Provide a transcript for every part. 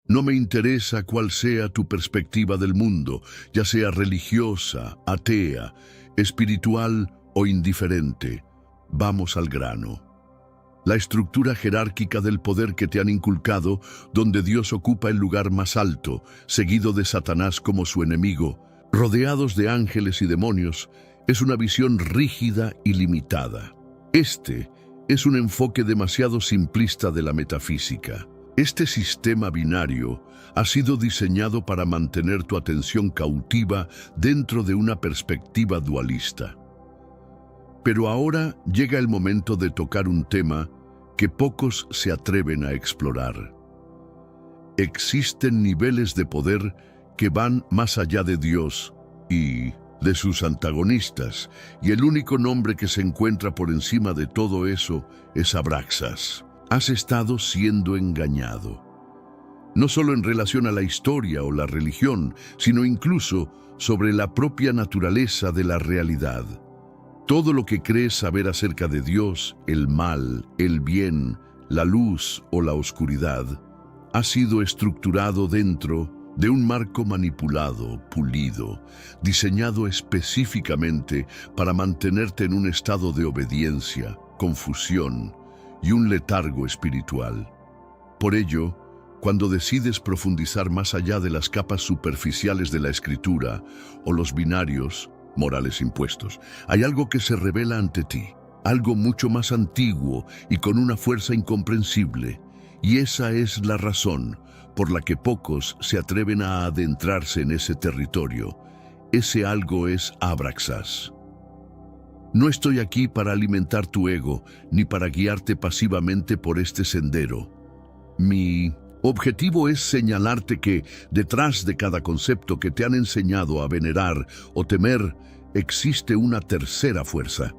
No me interesa cuál sea tu perspectiva del mundo, ya sea religiosa, atea, espiritual o indiferente. Vamos al grano. La estructura jerárquica del poder que te han inculcado, donde Dios ocupa el lugar más alto, seguido de Satanás como su enemigo, rodeados de ángeles y demonios, es una visión rígida y limitada. Este es un enfoque demasiado simplista de la metafísica. Este sistema binario ha sido diseñado para mantener tu atención cautiva dentro de una perspectiva dualista. Pero ahora llega el momento de tocar un tema que pocos se atreven a explorar. Existen niveles de poder que van más allá de Dios y de sus antagonistas, y el único nombre que se encuentra por encima de todo eso es Abraxas. Has estado siendo engañado. No solo en relación a la historia o la religión, sino incluso sobre la propia naturaleza de la realidad. Todo lo que crees saber acerca de Dios, el mal, el bien, la luz o la oscuridad, ha sido estructurado dentro de un marco manipulado, pulido, diseñado específicamente para mantenerte en un estado de obediencia, confusión y un letargo espiritual. Por ello, cuando decides profundizar más allá de las capas superficiales de la escritura o los binarios, morales impuestos, hay algo que se revela ante ti, algo mucho más antiguo y con una fuerza incomprensible, y esa es la razón por la que pocos se atreven a adentrarse en ese territorio. Ese algo es Abraxas. No estoy aquí para alimentar tu ego, ni para guiarte pasivamente por este sendero. Mi objetivo es señalarte que, detrás de cada concepto que te han enseñado a venerar o temer, existe una tercera fuerza.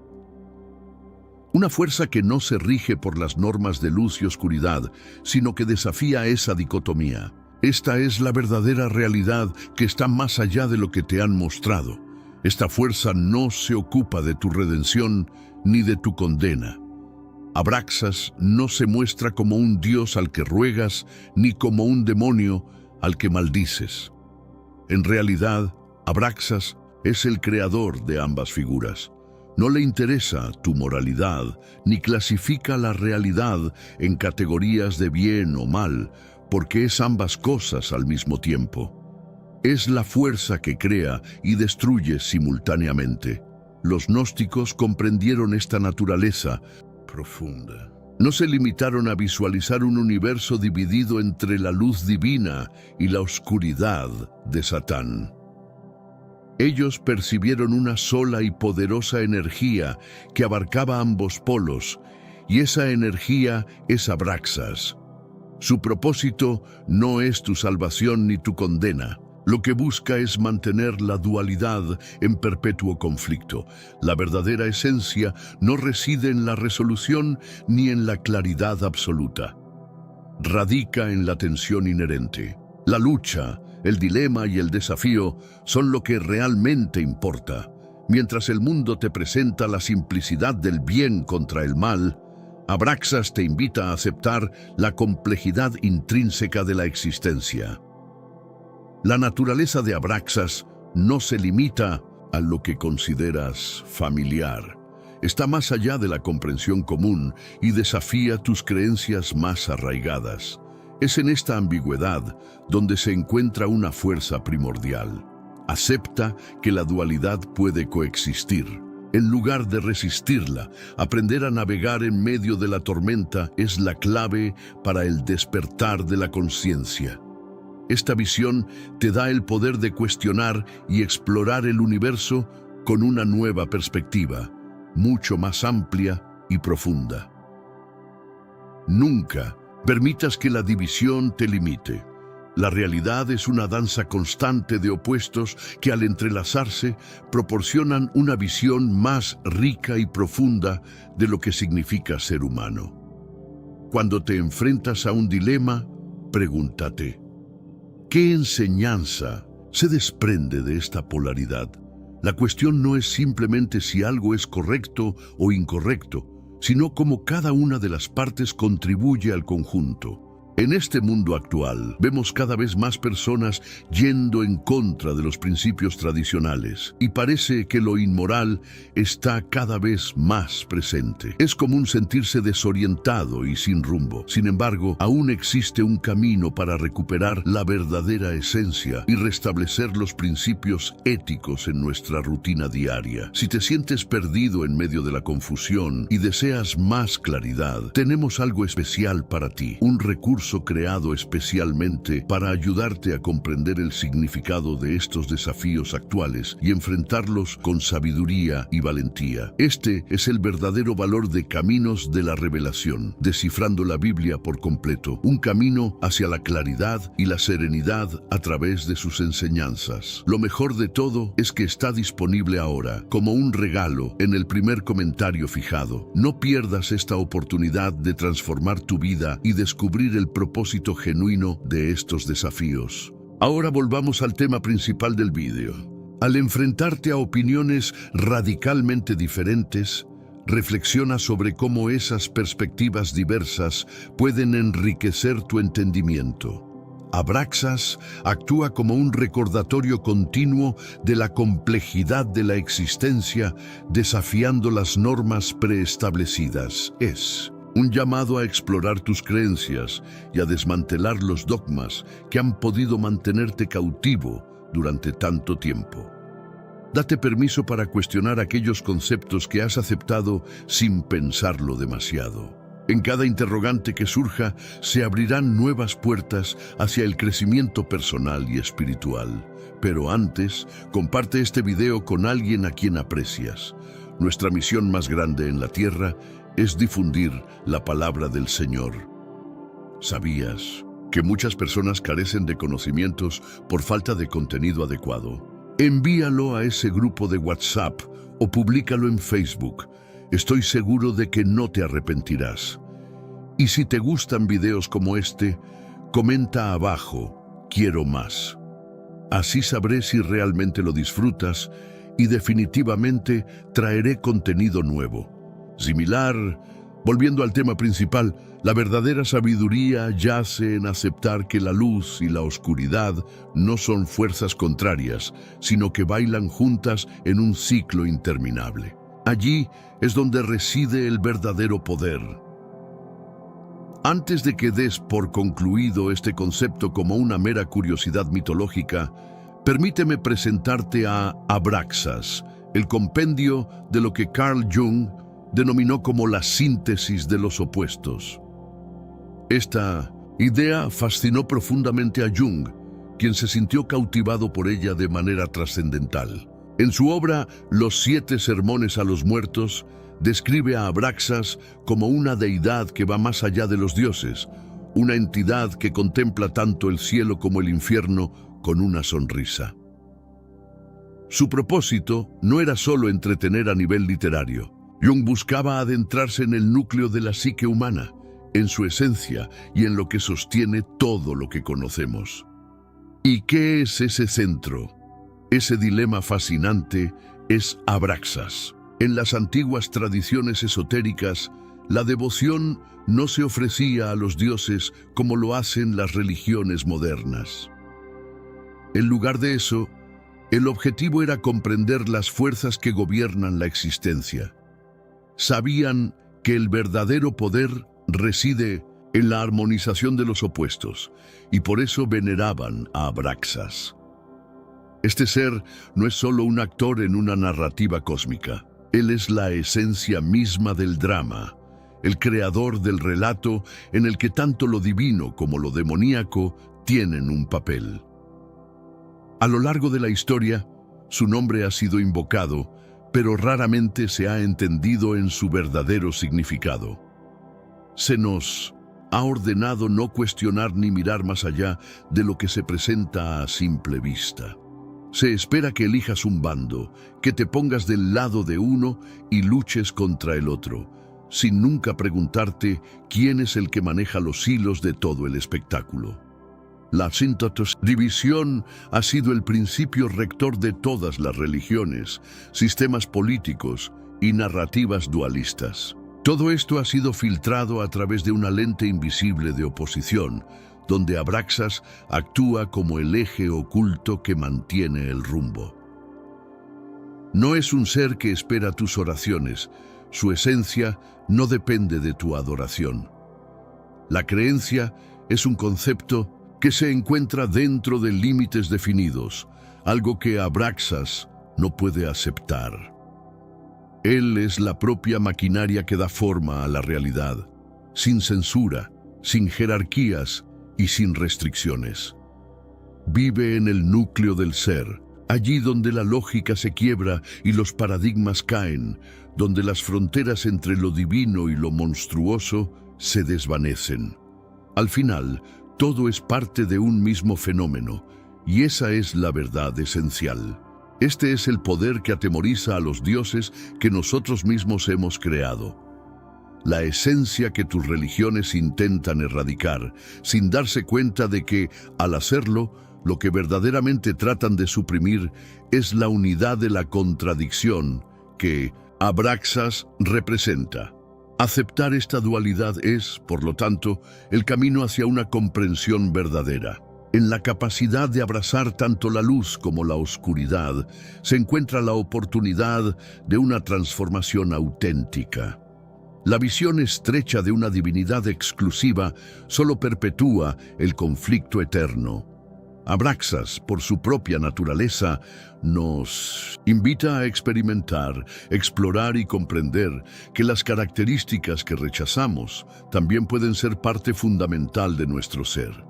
Una fuerza que no se rige por las normas de luz y oscuridad, sino que desafía esa dicotomía. Esta es la verdadera realidad que está más allá de lo que te han mostrado. Esta fuerza no se ocupa de tu redención ni de tu condena. Abraxas no se muestra como un dios al que ruegas, ni como un demonio al que maldices. En realidad, Abraxas es el creador de ambas figuras. No le interesa tu moralidad, ni clasifica la realidad en categorías de bien o mal, porque es ambas cosas al mismo tiempo. Es la fuerza que crea y destruye simultáneamente. Los gnósticos comprendieron esta naturaleza profunda. No se limitaron a visualizar un universo dividido entre la luz divina y la oscuridad de Satán. Ellos percibieron una sola y poderosa energía que abarcaba ambos polos, y esa energía es Abraxas. Su propósito no es tu salvación ni tu condena. Lo que busca es mantener la dualidad en perpetuo conflicto. La verdadera esencia no reside en la resolución ni en la claridad absoluta. Radica en la tensión inherente. La lucha, el dilema y el desafío son lo que realmente importa. Mientras el mundo te presenta la simplicidad del bien contra el mal, Abraxas te invita a aceptar la complejidad intrínseca de la existencia. La naturaleza de Abraxas no se limita a lo que consideras familiar. Está más allá de la comprensión común y desafía tus creencias más arraigadas. Es en esta ambigüedad donde se encuentra una fuerza primordial. Acepta que la dualidad puede coexistir. En lugar de resistirla, aprender a navegar en medio de la tormenta es la clave para el despertar de la conciencia. Esta visión te da el poder de cuestionar y explorar el universo con una nueva perspectiva, mucho más amplia y profunda. Nunca permitas que la división te limite. La realidad es una danza constante de opuestos que al entrelazarse proporcionan una visión más rica y profunda de lo que significa ser humano. Cuando te enfrentas a un dilema, pregúntate, ¿qué enseñanza se desprende de esta polaridad? La cuestión no es simplemente si algo es correcto o incorrecto, sino cómo cada una de las partes contribuye al conjunto. En este mundo actual, vemos cada vez más personas yendo en contra de los principios tradicionales y parece que lo inmoral está cada vez más presente. Es común sentirse desorientado y sin rumbo. Sin embargo, aún existe un camino para recuperar la verdadera esencia y restablecer los principios éticos en nuestra rutina diaria. Si te sientes perdido en medio de la confusión y deseas más claridad, tenemos algo especial para ti, un recurso creado especialmente para ayudarte a comprender el significado de estos desafíos actuales y enfrentarlos con sabiduría y valentía. Este es el verdadero valor de Caminos de la Revelación, descifrando la Biblia por completo, un camino hacia la claridad y la serenidad a través de sus enseñanzas. Lo mejor de todo es que está disponible ahora, como un regalo, en el primer comentario fijado. No pierdas esta oportunidad de transformar tu vida y descubrir el propósito genuino de estos desafíos. Ahora volvamos al tema principal del vídeo. Al enfrentarte a opiniones radicalmente diferentes, reflexiona sobre cómo esas perspectivas diversas pueden enriquecer tu entendimiento. Abraxas actúa como un recordatorio continuo de la complejidad de la existencia, desafiando las normas preestablecidas. Es un llamado a explorar tus creencias y a desmantelar los dogmas que han podido mantenerte cautivo durante tanto tiempo. Date permiso para cuestionar aquellos conceptos que has aceptado sin pensarlo demasiado. En cada interrogante que surja, se abrirán nuevas puertas hacia el crecimiento personal y espiritual. Pero antes, comparte este video con alguien a quien aprecias. Nuestra misión más grande en la tierra es difundir la palabra del Señor. ¿Sabías que muchas personas carecen de conocimientos por falta de contenido adecuado? Envíalo a ese grupo de WhatsApp o públicalo en Facebook. Estoy seguro de que no te arrepentirás. Y si te gustan videos como este, comenta abajo, quiero más. Así sabré si realmente lo disfrutas y definitivamente traeré contenido nuevo. Similar, volviendo al tema principal, la verdadera sabiduría yace en aceptar que la luz y la oscuridad no son fuerzas contrarias, sino que bailan juntas en un ciclo interminable. Allí es donde reside el verdadero poder. Antes de que des por concluido este concepto como una mera curiosidad mitológica, permíteme presentarte a Abraxas, el compendio de lo que Carl Jung denominó como la síntesis de los opuestos. Esta idea fascinó profundamente a Jung, quien se sintió cautivado por ella de manera trascendental. En su obra Los 7 sermones a los muertos, describe a Abraxas como una deidad que va más allá de los dioses, una entidad que contempla tanto el cielo como el infierno con una sonrisa. Su propósito no era solo entretener a nivel literario. Jung buscaba adentrarse en el núcleo de la psique humana, en su esencia y en lo que sostiene todo lo que conocemos. ¿Y qué es ese centro? Ese dilema fascinante es Abraxas. En las antiguas tradiciones esotéricas, la devoción no se ofrecía a los dioses como lo hacen las religiones modernas. En lugar de eso, el objetivo era comprender las fuerzas que gobiernan la existencia. Sabían que el verdadero poder reside en la armonización de los opuestos, y por eso veneraban a Abraxas. Este ser no es solo un actor en una narrativa cósmica. Él es la esencia misma del drama, el creador del relato en el que tanto lo divino como lo demoníaco tienen un papel. A lo largo de la historia, su nombre ha sido invocado, pero raramente se ha entendido en su verdadero significado. Se nos ha ordenado no cuestionar ni mirar más allá de lo que se presenta a simple vista. Se espera que elijas un bando, que te pongas del lado de uno y luches contra el otro, sin nunca preguntarte quién es el que maneja los hilos de todo el espectáculo. La división ha sido el principio rector de todas las religiones, sistemas políticos y narrativas dualistas. Todo esto ha sido filtrado a través de una lente invisible de oposición, donde Abraxas actúa como el eje oculto que mantiene el rumbo. No es un ser que espera tus oraciones, su esencia no depende de tu adoración. La creencia es un concepto que se encuentra dentro de límites definidos, algo que Abraxas no puede aceptar. Él es la propia maquinaria que da forma a la realidad, sin censura, sin jerarquías y sin restricciones. Vive en el núcleo del ser, allí donde la lógica se quiebra y los paradigmas caen, donde las fronteras entre lo divino y lo monstruoso se desvanecen. Al final, todo es parte de un mismo fenómeno, y esa es la verdad esencial. Este es el poder que atemoriza a los dioses que nosotros mismos hemos creado. La esencia que tus religiones intentan erradicar, sin darse cuenta de que, al hacerlo, lo que verdaderamente tratan de suprimir es la unidad de la contradicción que Abraxas representa. Aceptar esta dualidad es, por lo tanto, el camino hacia una comprensión verdadera. En la capacidad de abrazar tanto la luz como la oscuridad, se encuentra la oportunidad de una transformación auténtica. La visión estrecha de una divinidad exclusiva solo perpetúa el conflicto eterno. Abraxas, por su propia naturaleza, nos invita a experimentar, explorar y comprender que las características que rechazamos también pueden ser parte fundamental de nuestro ser.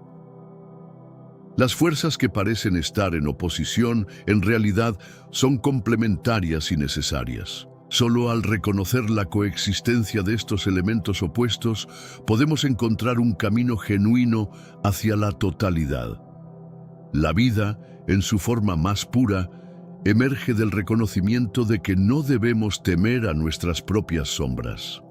Las fuerzas que parecen estar en oposición, en realidad, son complementarias y necesarias. Solo al reconocer la coexistencia de estos elementos opuestos, podemos encontrar un camino genuino hacia la totalidad. La vida, en su forma más pura, emerge del reconocimiento de que no debemos temer a nuestras propias sombras.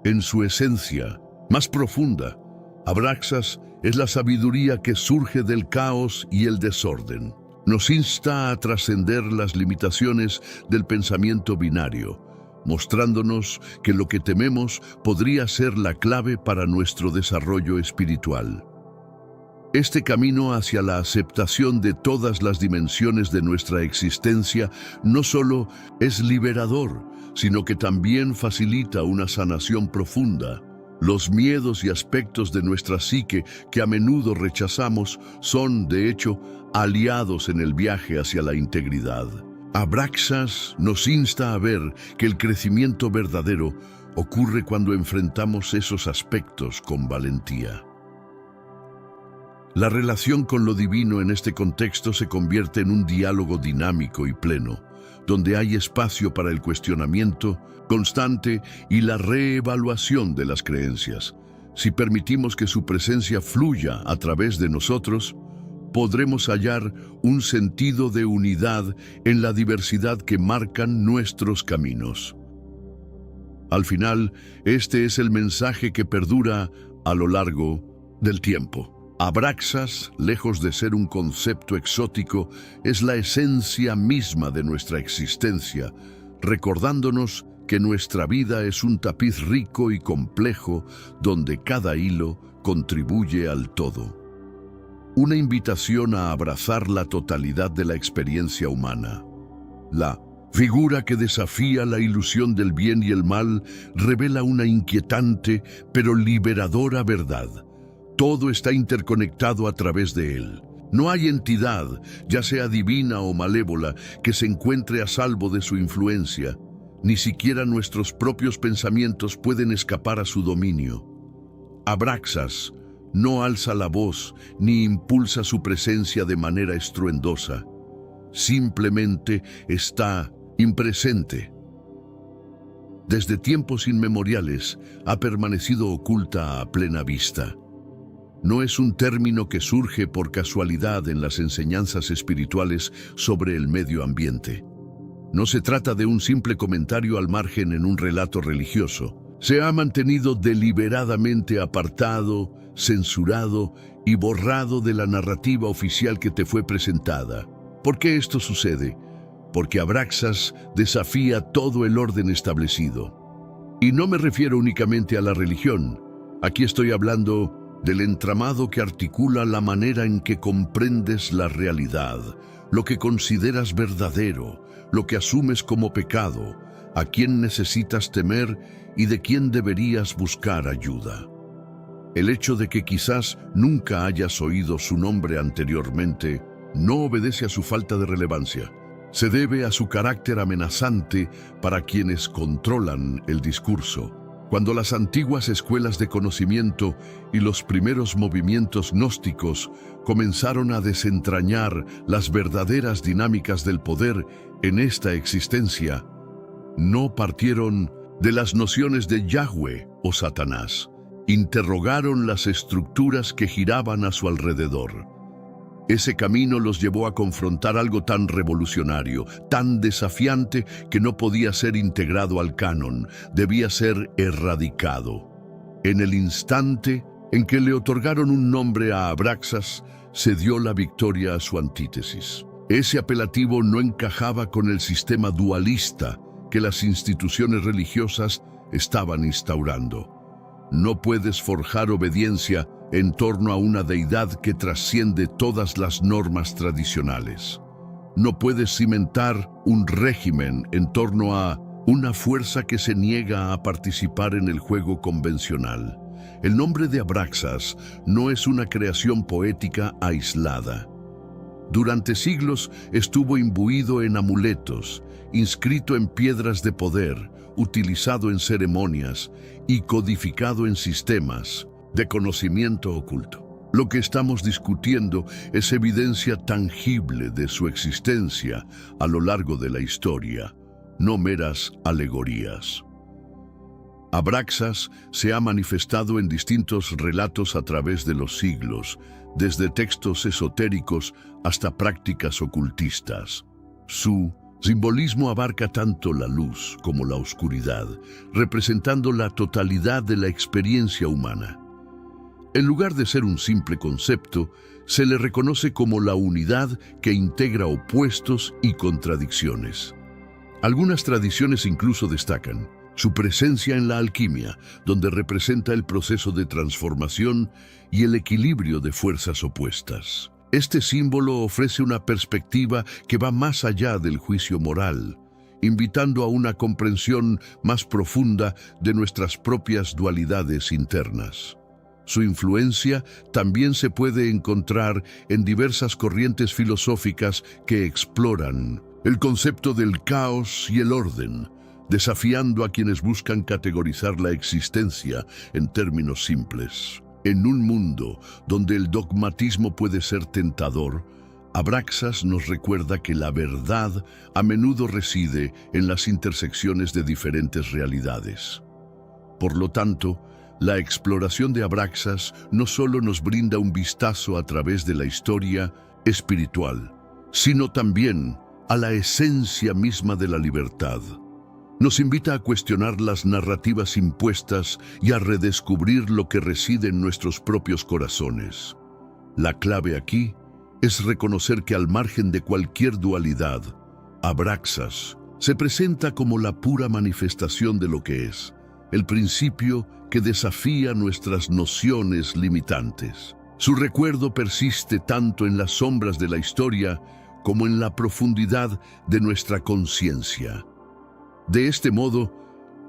En su esencia más profunda, Abraxas es la sabiduría que surge del caos y el desorden. Nos insta a trascender las limitaciones del pensamiento binario, mostrándonos que lo que tememos podría ser la clave para nuestro desarrollo espiritual. Este camino hacia la aceptación de todas las dimensiones de nuestra existencia no solo es liberador, sino que también facilita una sanación profunda. Los miedos y aspectos de nuestra psique que a menudo rechazamos son, de hecho, aliados en el viaje hacia la integridad. Abraxas nos insta a ver que el crecimiento verdadero ocurre cuando enfrentamos esos aspectos con valentía. La relación con lo divino en este contexto se convierte en un diálogo dinámico y pleno, donde hay espacio para el cuestionamiento constante y la reevaluación de las creencias. Si permitimos que su presencia fluya a través de nosotros, podremos hallar un sentido de unidad en la diversidad que marcan nuestros caminos. Al final, este es el mensaje que perdura a lo largo del tiempo. Abraxas, lejos de ser un concepto exótico, es la esencia misma de nuestra existencia, recordándonos que nuestra vida es un tapiz rico y complejo donde cada hilo contribuye al todo. Una invitación a abrazar la totalidad de la experiencia humana. La figura que desafía la ilusión del bien y el mal revela una inquietante pero liberadora verdad. Todo está interconectado a través de él. No hay entidad, ya sea divina o malévola, que se encuentre a salvo de su influencia. Ni siquiera nuestros propios pensamientos pueden escapar a su dominio. Abraxas no alza la voz ni impulsa su presencia de manera estruendosa. Simplemente está impresente. Desde tiempos inmemoriales ha permanecido oculta a plena vista. No es un término que surge por casualidad en las enseñanzas espirituales sobre el medio ambiente. No se trata de un simple comentario al margen en un relato religioso. Se ha mantenido deliberadamente apartado, censurado y borrado de la narrativa oficial que te fue presentada. ¿Por qué esto sucede? Porque Abraxas desafía todo el orden establecido. Y no me refiero únicamente a la religión. Aquí estoy hablando del entramado que articula la manera en que comprendes la realidad, lo que consideras verdadero, lo que asumes como pecado, a quién necesitas temer y de quién deberías buscar ayuda. El hecho de que quizás nunca hayas oído su nombre anteriormente no obedece a su falta de relevancia. Se debe a su carácter amenazante para quienes controlan el discurso. Cuando las antiguas escuelas de conocimiento y los primeros movimientos gnósticos comenzaron a desentrañar las verdaderas dinámicas del poder en esta existencia, no partieron de las nociones de Yahweh o Satanás. Interrogaron las estructuras que giraban a su alrededor. Ese camino los llevó a confrontar algo tan revolucionario, tan desafiante, que no podía ser integrado al canon, debía ser erradicado. En el instante en que le otorgaron un nombre a Abraxas, se dio la victoria a su antítesis. Ese apelativo no encajaba con el sistema dualista que las instituciones religiosas estaban instaurando. No puedes forjar obediencia en torno a una deidad que trasciende todas las normas tradicionales. No puedes cimentar un régimen en torno a una fuerza que se niega a participar en el juego convencional. El nombre de Abraxas no es una creación poética aislada. Durante siglos estuvo imbuido en amuletos, inscrito en piedras de poder, utilizado en ceremonias y codificado en sistemas de conocimiento oculto. Lo que estamos discutiendo es evidencia tangible de su existencia a lo largo de la historia, no meras alegorías. Abraxas se ha manifestado en distintos relatos a través de los siglos, desde textos esotéricos hasta prácticas ocultistas. Su simbolismo abarca tanto la luz como la oscuridad, representando la totalidad de la experiencia humana. En lugar de ser un simple concepto, se le reconoce como la unidad que integra opuestos y contradicciones. Algunas tradiciones incluso destacan su presencia en la alquimia, donde representa el proceso de transformación y el equilibrio de fuerzas opuestas. Este símbolo ofrece una perspectiva que va más allá del juicio moral, invitando a una comprensión más profunda de nuestras propias dualidades internas. Su influencia también se puede encontrar en diversas corrientes filosóficas que exploran el concepto del caos y el orden, desafiando a quienes buscan categorizar la existencia en términos simples. En un mundo donde el dogmatismo puede ser tentador, Abraxas nos recuerda que la verdad a menudo reside en las intersecciones de diferentes realidades. Por lo tanto, la exploración de Abraxas no solo nos brinda un vistazo a través de la historia espiritual, sino también a la esencia misma de la libertad. Nos invita a cuestionar las narrativas impuestas y a redescubrir lo que reside en nuestros propios corazones. La clave aquí es reconocer que al margen de cualquier dualidad, Abraxas se presenta como la pura manifestación de lo que es, el principio que desafía nuestras nociones limitantes. Su recuerdo persiste tanto en las sombras de la historia como en la profundidad de nuestra conciencia. De este modo,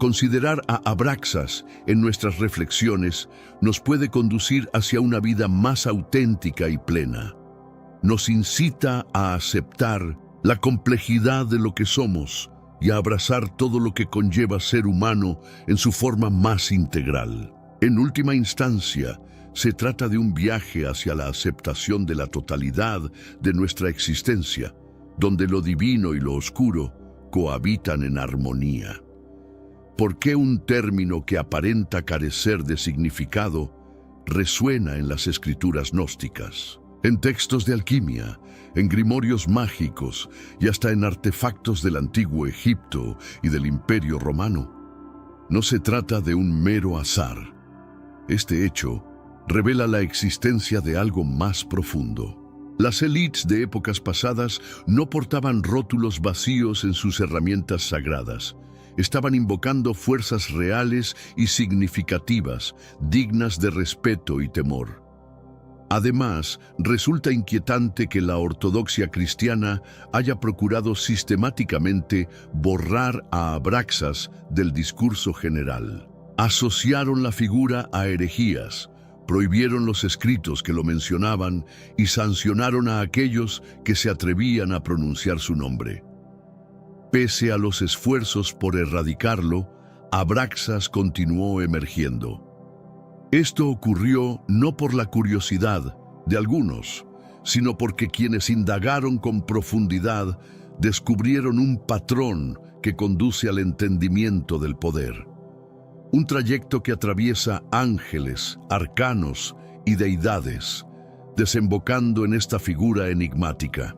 considerar a Abraxas en nuestras reflexiones nos puede conducir hacia una vida más auténtica y plena. Nos incita a aceptar la complejidad de lo que somos y a abrazar todo lo que conlleva ser humano en su forma más integral. En última instancia, se trata de un viaje hacia la aceptación de la totalidad de nuestra existencia, donde lo divino y lo oscuro cohabitan en armonía. ¿Por qué un término que aparenta carecer de significado resuena en las escrituras gnósticas, en textos de alquimia, en grimorios mágicos y hasta en artefactos del antiguo Egipto y del Imperio Romano? No se trata de un mero azar. Este hecho revela la existencia de algo más profundo. Las élites de épocas pasadas no portaban rótulos vacíos en sus herramientas sagradas. estaban invocando fuerzas reales y significativas, dignas de respeto y temor. Además, resulta inquietante que la ortodoxia cristiana haya procurado sistemáticamente borrar a Abraxas del discurso general. Asociaron la figura a herejías, prohibieron los escritos que lo mencionaban y sancionaron a aquellos que se atrevían a pronunciar su nombre. Pese a los esfuerzos por erradicarlo, Abraxas continuó emergiendo. Esto ocurrió no por la curiosidad de algunos, sino porque quienes indagaron con profundidad descubrieron un patrón que conduce al entendimiento del poder. Un trayecto que atraviesa ángeles, arcanos y deidades, desembocando en esta figura enigmática.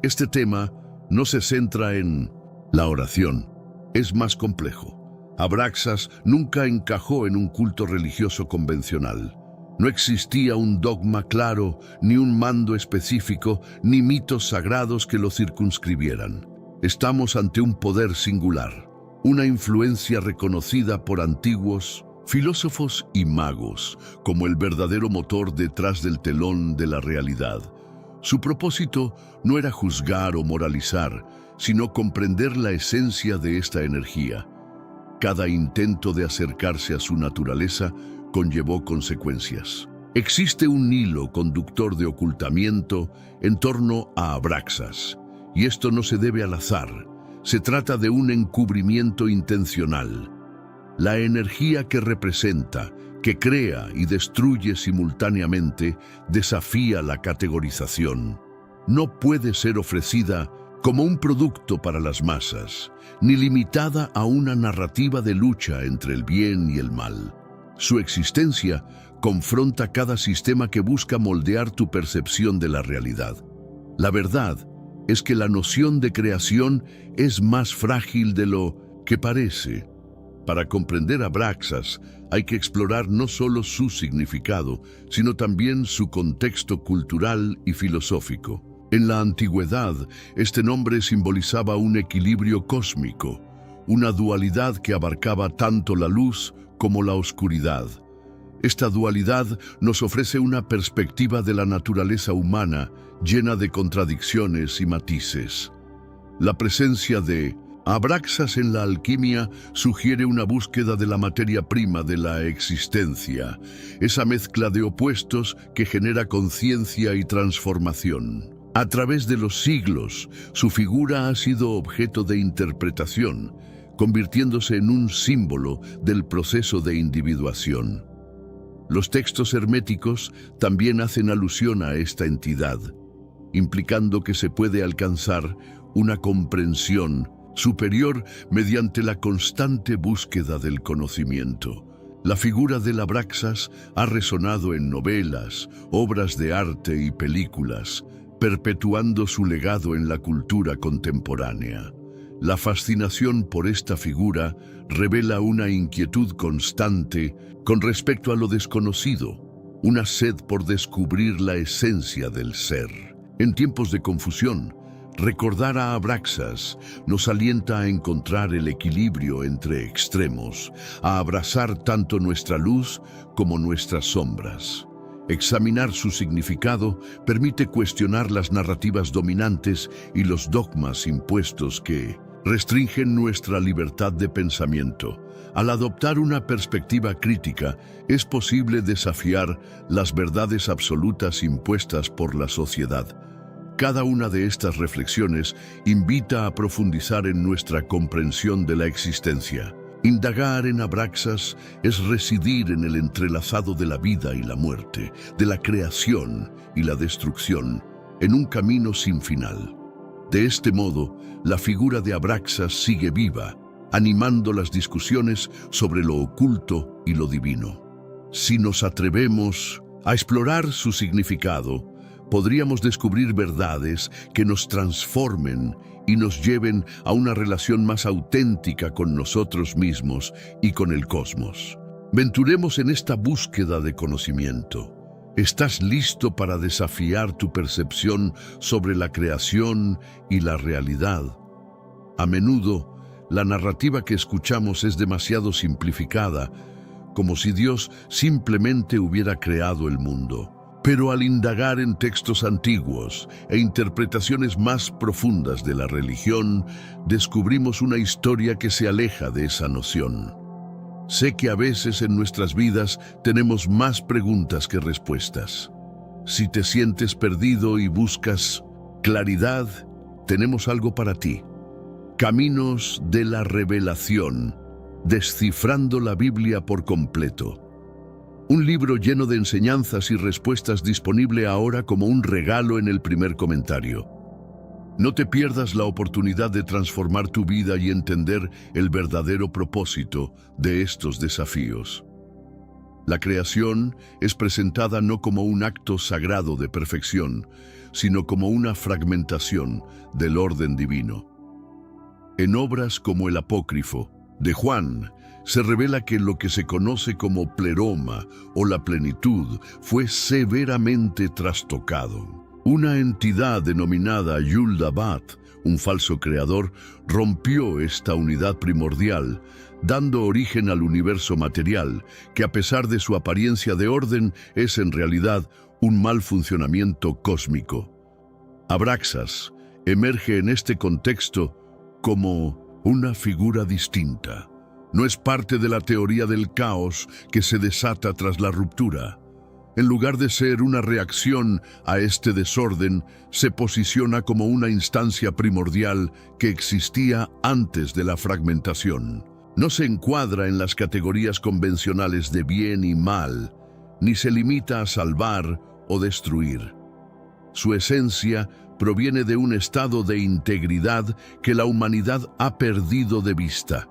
Este tema no se centra en la oración, es más complejo. Abraxas nunca encajó en un culto religioso convencional. No existía un dogma claro, ni un mando específico, ni mitos sagrados que lo circunscribieran. Estamos ante un poder singular, una influencia reconocida por antiguos filósofos y magos como el verdadero motor detrás del telón de la realidad. Su propósito no era juzgar o moralizar, sino comprender la esencia de esta energía. Cada intento de acercarse a su naturaleza conllevó consecuencias. Existe un hilo conductor de ocultamiento en torno a Abraxas, y esto no se debe al azar. Se trata de un encubrimiento intencional. La energía que representa, que crea y destruye simultáneamente, desafía la categorización. No puede ser ofrecida como un producto para las masas, ni limitada a una narrativa de lucha entre el bien y el mal. Su existencia confronta cada sistema que busca moldear tu percepción de la realidad. La verdad es que la noción de creación es más frágil de lo que parece. Para comprender a Abraxas hay que explorar no solo su significado, sino también su contexto cultural y filosófico. En la antigüedad, este nombre simbolizaba un equilibrio cósmico, una dualidad que abarcaba tanto la luz como la oscuridad. Esta dualidad nos ofrece una perspectiva de la naturaleza humana llena de contradicciones y matices. La presencia de Abraxas en la alquimia sugiere una búsqueda de la materia prima de la existencia, esa mezcla de opuestos que genera conciencia y transformación. A través de los siglos, su figura ha sido objeto de interpretación, convirtiéndose en un símbolo del proceso de individuación. Los textos herméticos también hacen alusión a esta entidad, implicando que se puede alcanzar una comprensión superior mediante la constante búsqueda del conocimiento. La figura del Abraxas ha resonado en novelas, obras de arte y películas, perpetuando su legado en la cultura contemporánea. La fascinación por esta figura revela una inquietud constante con respecto a lo desconocido, una sed por descubrir la esencia del ser. En tiempos de confusión, recordar a Abraxas nos alienta a encontrar el equilibrio entre extremos, a abrazar tanto nuestra luz como nuestras sombras. Examinar su significado permite cuestionar las narrativas dominantes y los dogmas impuestos que restringen nuestra libertad de pensamiento. Al adoptar una perspectiva crítica, es posible desafiar las verdades absolutas impuestas por la sociedad. Cada una de estas reflexiones invita a profundizar en nuestra comprensión de la existencia. Indagar en Abraxas es residir en el entrelazado de la vida y la muerte, de la creación y la destrucción, en un camino sin final. De este modo, la figura de Abraxas sigue viva, animando las discusiones sobre lo oculto y lo divino. Si nos atrevemos a explorar su significado, podríamos descubrir verdades que nos transformen y nos lleven a una relación más auténtica con nosotros mismos y con el cosmos. Venturemos en esta búsqueda de conocimiento. ¿Estás listo para desafiar tu percepción sobre la creación y la realidad? A menudo, la narrativa que escuchamos es demasiado simplificada, como si Dios simplemente hubiera creado el mundo. Pero al indagar en textos antiguos e interpretaciones más profundas de la religión, descubrimos una historia que se aleja de esa noción. Sé que a veces en nuestras vidas tenemos más preguntas que respuestas. Si te sientes perdido y buscas claridad, tenemos algo para ti. Caminos de la Revelación, descifrando la Biblia por completo. Un libro lleno de enseñanzas y respuestas disponible ahora como un regalo en el primer comentario. No te pierdas la oportunidad de transformar tu vida y entender el verdadero propósito de estos desafíos. La creación es presentada no como un acto sagrado de perfección, sino como una fragmentación del orden divino. En obras como el Apócrifo de Juan, se revela que lo que se conoce como pleroma o la plenitud fue severamente trastocado. Una entidad denominada Yul-Dabat, un falso creador, rompió esta unidad primordial, dando origen al universo material, que a pesar de su apariencia de orden, es en realidad un mal funcionamiento cósmico. Abraxas emerge en este contexto como una figura distinta. No es parte de la teoría del caos que se desata tras la ruptura. En lugar de ser una reacción a este desorden, se posiciona como una instancia primordial que existía antes de la fragmentación. No se encuadra en las categorías convencionales de bien y mal, ni se limita a salvar o destruir. Su esencia proviene de un estado de integridad que la humanidad ha perdido de vista.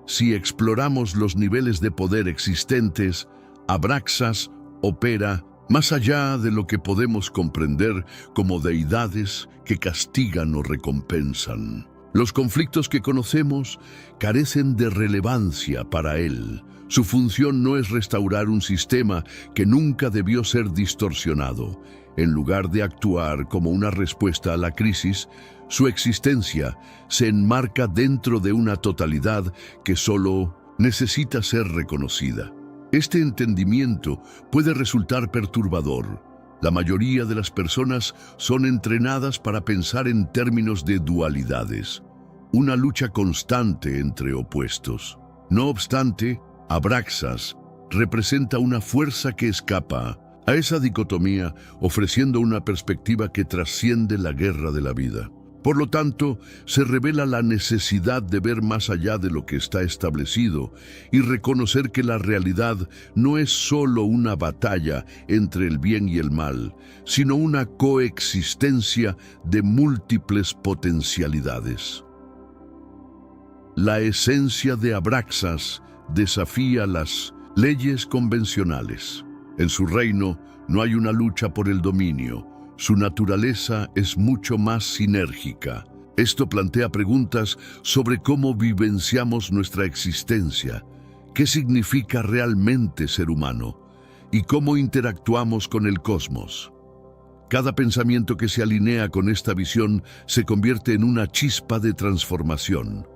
Si exploramos los niveles de poder existentes, Abraxas opera más allá de lo que podemos comprender como deidades que castigan o recompensan. Los conflictos que conocemos carecen de relevancia para él. Su función no es restaurar un sistema que nunca debió ser distorsionado. En lugar de actuar como una respuesta a la crisis, su existencia se enmarca dentro de una totalidad que solo necesita ser reconocida. Este entendimiento puede resultar perturbador. La mayoría de las personas son entrenadas para pensar en términos de dualidades, una lucha constante entre opuestos. No obstante, Abraxas representa una fuerza que escapa a esa dicotomía, ofreciendo una perspectiva que trasciende la guerra de la vida. Por lo tanto, se revela la necesidad de ver más allá de lo que está establecido y reconocer que la realidad no es solo una batalla entre el bien y el mal, sino una coexistencia de múltiples potencialidades. La esencia de Abraxas desafía las leyes convencionales. En su reino no hay una lucha por el dominio. Su naturaleza es mucho más sinérgica. Esto plantea preguntas sobre cómo vivenciamos nuestra existencia, qué significa realmente ser humano y cómo interactuamos con el cosmos. Cada pensamiento que se alinea con esta visión se convierte en una chispa de transformación.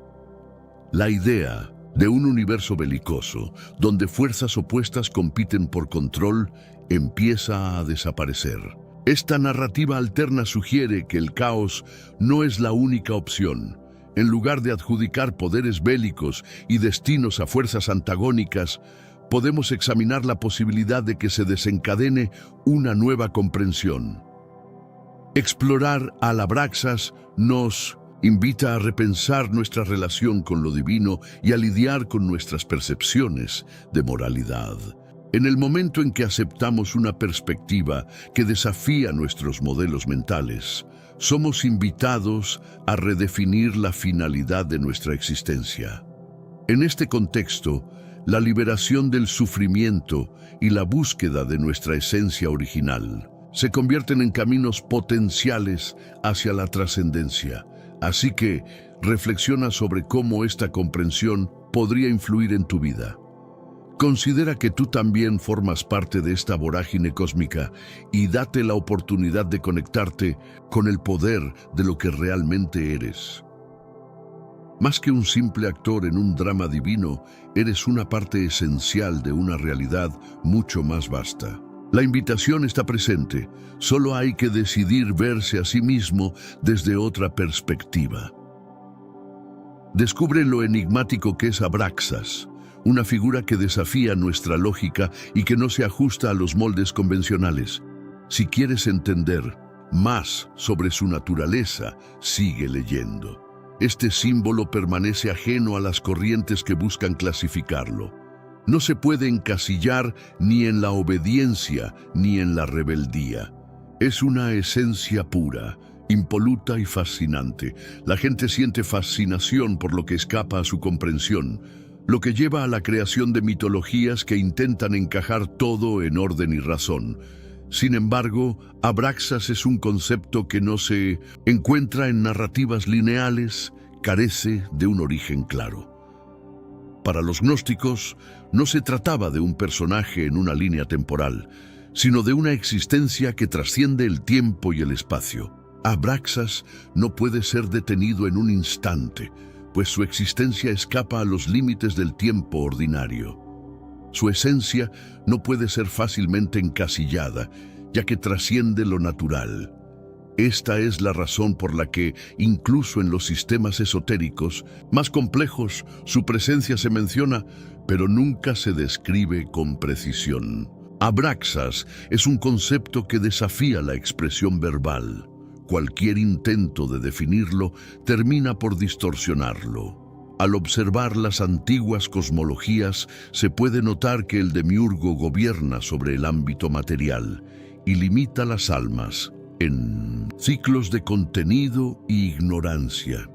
La idea de un universo belicoso, donde fuerzas opuestas compiten por control, empieza a desaparecer. Esta narrativa alterna sugiere que el caos no es la única opción. En lugar de adjudicar poderes bélicos y destinos a fuerzas antagónicas, podemos examinar la posibilidad de que se desencadene una nueva comprensión. Explorar al Abraxas nos invita a repensar nuestra relación con lo divino y a lidiar con nuestras percepciones de moralidad. En el momento en que aceptamos una perspectiva que desafía nuestros modelos mentales, somos invitados a redefinir la finalidad de nuestra existencia. En este contexto, la liberación del sufrimiento y la búsqueda de nuestra esencia original se convierten en caminos potenciales hacia la trascendencia. Así que reflexiona sobre cómo esta comprensión podría influir en tu vida. Considera que tú también formas parte de esta vorágine cósmica y date la oportunidad de conectarte con el poder de lo que realmente eres. Más que un simple actor en un drama divino, eres una parte esencial de una realidad mucho más vasta. La invitación está presente, solo hay que decidir verse a sí mismo desde otra perspectiva. Descubre lo enigmático que es Abraxas, una figura que desafía nuestra lógica y que no se ajusta a los moldes convencionales. Si quieres entender más sobre su naturaleza, sigue leyendo. Este símbolo permanece ajeno a las corrientes que buscan clasificarlo. No se puede encasillar ni en la obediencia ni en la rebeldía. Es una esencia pura, impoluta y fascinante. La gente siente fascinación por lo que escapa a su comprensión, lo que lleva a la creación de mitologías que intentan encajar todo en orden y razón. Sin embargo, Abraxas es un concepto que no se encuentra en narrativas lineales, carece de un origen claro. Para los gnósticos, no se trataba de un personaje en una línea temporal, sino de una existencia que trasciende el tiempo y el espacio. Abraxas no puede ser detenido en un instante, pues su existencia escapa a los límites del tiempo ordinario. Su esencia no puede ser fácilmente encasillada, ya que trasciende lo natural. Esta es la razón por la que, incluso en los sistemas esotéricos más complejos, su presencia se menciona, pero nunca se describe con precisión. Abraxas es un concepto que desafía la expresión verbal. Cualquier intento de definirlo termina por distorsionarlo. Al observar las antiguas cosmologías, se puede notar que el demiurgo gobierna sobre el ámbito material y limita las almas en ciclos de contenido y ignorancia.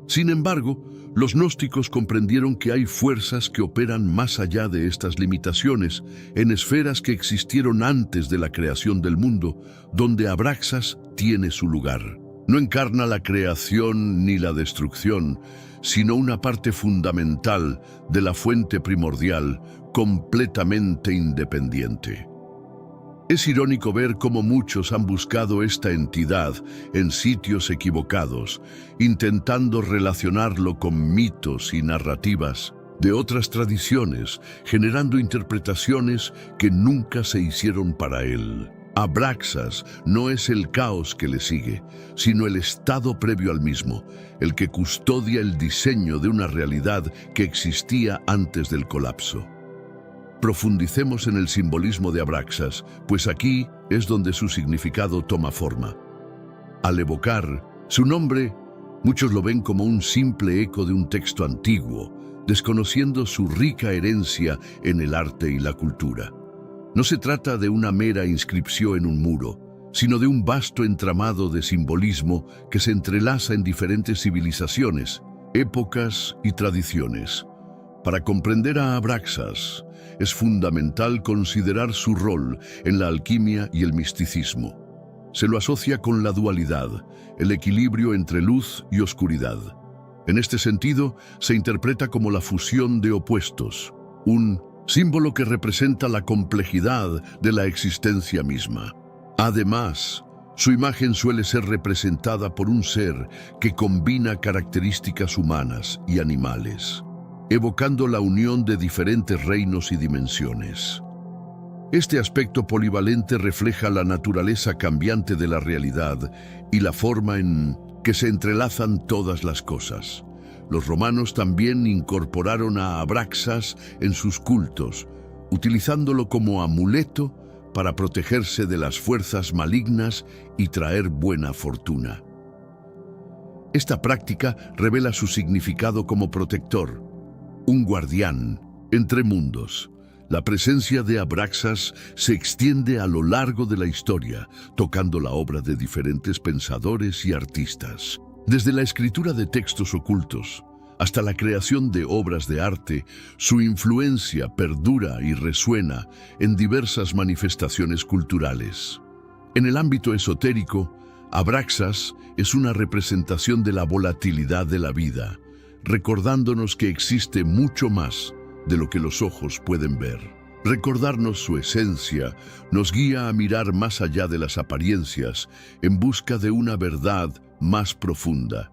Sin embargo, los gnósticos comprendieron que hay fuerzas que operan más allá de estas limitaciones, en esferas que existieron antes de la creación del mundo, donde Abraxas tiene su lugar. No encarna la creación ni la destrucción, sino una parte fundamental de la fuente primordial, completamente independiente. Es irónico ver cómo muchos han buscado esta entidad en sitios equivocados, intentando relacionarlo con mitos y narrativas de otras tradiciones, generando interpretaciones que nunca se hicieron para él. Abraxas no es el caos que le sigue, sino el estado previo al mismo, el que custodia el diseño de una realidad que existía antes del colapso. Profundicemos en el simbolismo de Abraxas, pues aquí es donde su significado toma forma. Al evocar su nombre, muchos lo ven como un simple eco de un texto antiguo, desconociendo su rica herencia en el arte y la cultura. No se trata de una mera inscripción en un muro, sino de un vasto entramado de simbolismo que se entrelaza en diferentes civilizaciones, épocas y tradiciones. Para comprender a Abraxas, es fundamental considerar su rol en la alquimia y el misticismo. Se lo asocia con la dualidad, el equilibrio entre luz y oscuridad. En este sentido, se interpreta como la fusión de opuestos, un símbolo que representa la complejidad de la existencia misma. Además, su imagen suele ser representada por un ser que combina características humanas y animales, evocando la unión de diferentes reinos y dimensiones. Este aspecto polivalente refleja la naturaleza cambiante de la realidad y la forma en que se entrelazan todas las cosas. Los romanos también incorporaron a Abraxas en sus cultos, utilizándolo como amuleto para protegerse de las fuerzas malignas y traer buena fortuna. Esta práctica revela su significado como protector, un guardián entre mundos. La presencia de Abraxas se extiende a lo largo de la historia, tocando la obra de diferentes pensadores y artistas. Desde la escritura de textos ocultos hasta la creación de obras de arte, su influencia perdura y resuena en diversas manifestaciones culturales. En el ámbito esotérico, Abraxas es una representación de la volatilidad de la vida, recordándonos que existe mucho más de lo que los ojos pueden ver. Recordarnos su esencia nos guía a mirar más allá de las apariencias en busca de una verdad más profunda.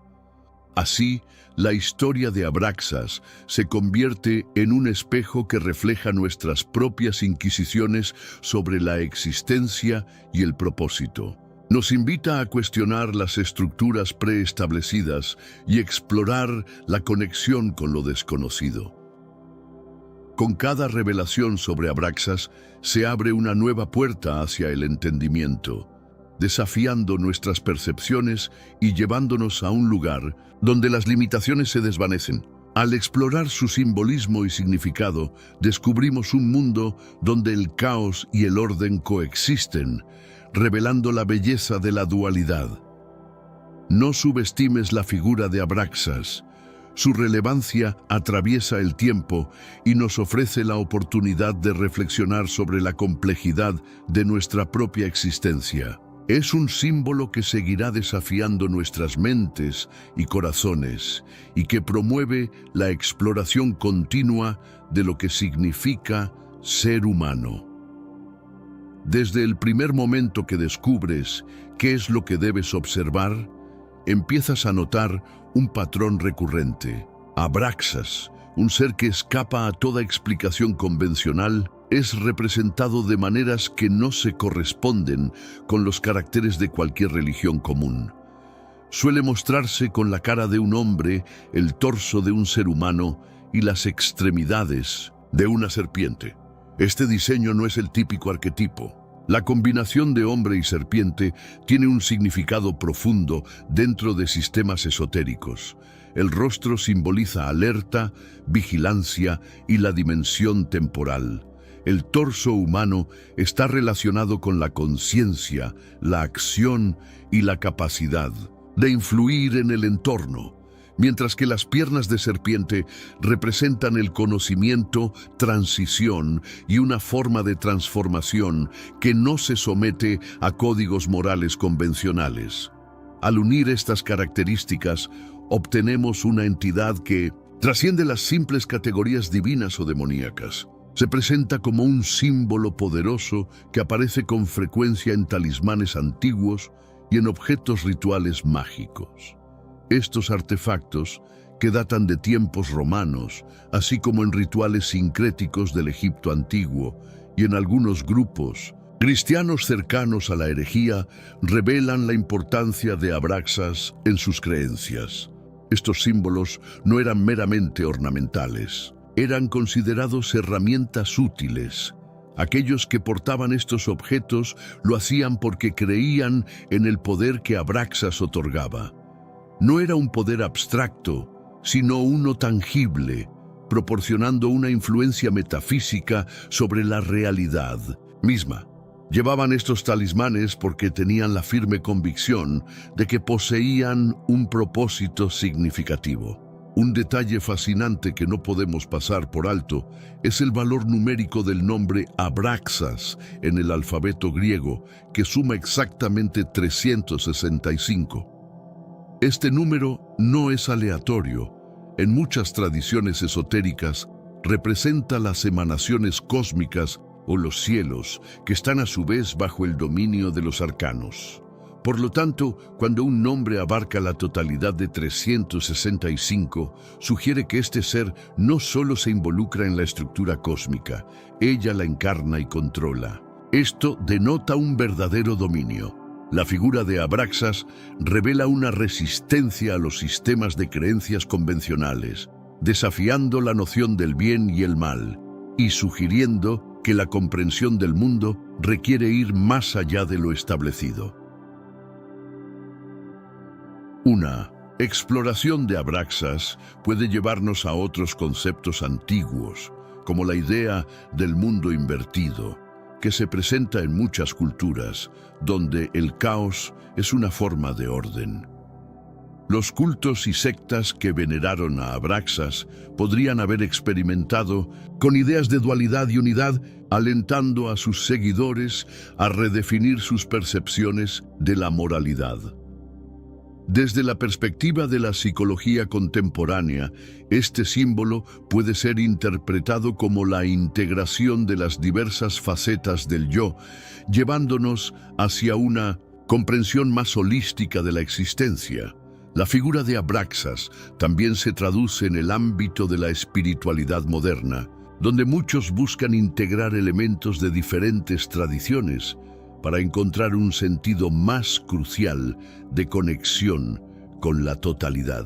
Así, la historia de Abraxas se convierte en un espejo que refleja nuestras propias inquisiciones sobre la existencia y el propósito. Nos invita a cuestionar las estructuras preestablecidas y explorar la conexión con lo desconocido. Con cada revelación sobre Abraxas se abre una nueva puerta hacia el entendimiento, desafiando nuestras percepciones y llevándonos a un lugar donde las limitaciones se desvanecen. Al explorar su simbolismo y significado, descubrimos un mundo donde el caos y el orden coexisten, revelando la belleza de la dualidad. No subestimes la figura de Abraxas. Su relevancia atraviesa el tiempo y nos ofrece la oportunidad de reflexionar sobre la complejidad de nuestra propia existencia. Es un símbolo que seguirá desafiando nuestras mentes y corazones y que promueve la exploración continua de lo que significa ser humano. Desde el primer momento que descubres qué es lo que debes observar, empiezas a notar un patrón recurrente. Abraxas, un ser que escapa a toda explicación convencional, es representado de maneras que no se corresponden con los caracteres de cualquier religión común. Suele mostrarse con la cara de un hombre, el torso de un ser humano y las extremidades de una serpiente. Este diseño no es el típico arquetipo. La combinación de hombre y serpiente tiene un significado profundo dentro de sistemas esotéricos. El rostro simboliza alerta, vigilancia y la dimensión temporal. El torso humano está relacionado con la conciencia, la acción y la capacidad de influir en el entorno, mientras que las piernas de serpiente representan el conocimiento, transición y una forma de transformación que no se somete a códigos morales convencionales. Al unir estas características, obtenemos una entidad que trasciende las simples categorías divinas o demoníacas. Se presenta como un símbolo poderoso que aparece con frecuencia en talismanes antiguos y en objetos rituales mágicos. Estos artefactos, que datan de tiempos romanos, así como en rituales sincréticos del Egipto antiguo y en algunos grupos cristianos cercanos a la herejía, revelan la importancia de Abraxas en sus creencias. Estos símbolos no eran meramente ornamentales. Eran considerados herramientas útiles. Aquellos que portaban estos objetos lo hacían porque creían en el poder que Abraxas otorgaba. No era un poder abstracto, sino uno tangible, proporcionando una influencia metafísica sobre la realidad misma. Llevaban estos talismanes porque tenían la firme convicción de que poseían un propósito significativo. Un detalle fascinante que no podemos pasar por alto es el valor numérico del nombre Abraxas en el alfabeto griego, que suma exactamente 365. Este número no es aleatorio. En muchas tradiciones esotéricas representa las emanaciones cósmicas o los cielos, que están a su vez bajo el dominio de los arcanos. Por lo tanto, cuando un nombre abarca la totalidad de 365, sugiere que este ser no solo se involucra en la estructura cósmica, ella la encarna y controla. Esto denota un verdadero dominio. La figura de Abraxas revela una resistencia a los sistemas de creencias convencionales, desafiando la noción del bien y el mal, y sugiriendo que la comprensión del mundo requiere ir más allá de lo establecido. Una exploración de Abraxas puede llevarnos a otros conceptos antiguos, como la idea del mundo invertido, que se presenta en muchas culturas, donde el caos es una forma de orden. Los cultos y sectas que veneraron a Abraxas podrían haber experimentado con ideas de dualidad y unidad, alentando a sus seguidores a redefinir sus percepciones de la moralidad. Desde la perspectiva de la psicología contemporánea, este símbolo puede ser interpretado como la integración de las diversas facetas del yo, llevándonos hacia una comprensión más holística de la existencia. La figura de Abraxas también se traduce en el ámbito de la espiritualidad moderna, donde muchos buscan integrar elementos de diferentes tradiciones para encontrar un sentido más crucial de conexión con la totalidad.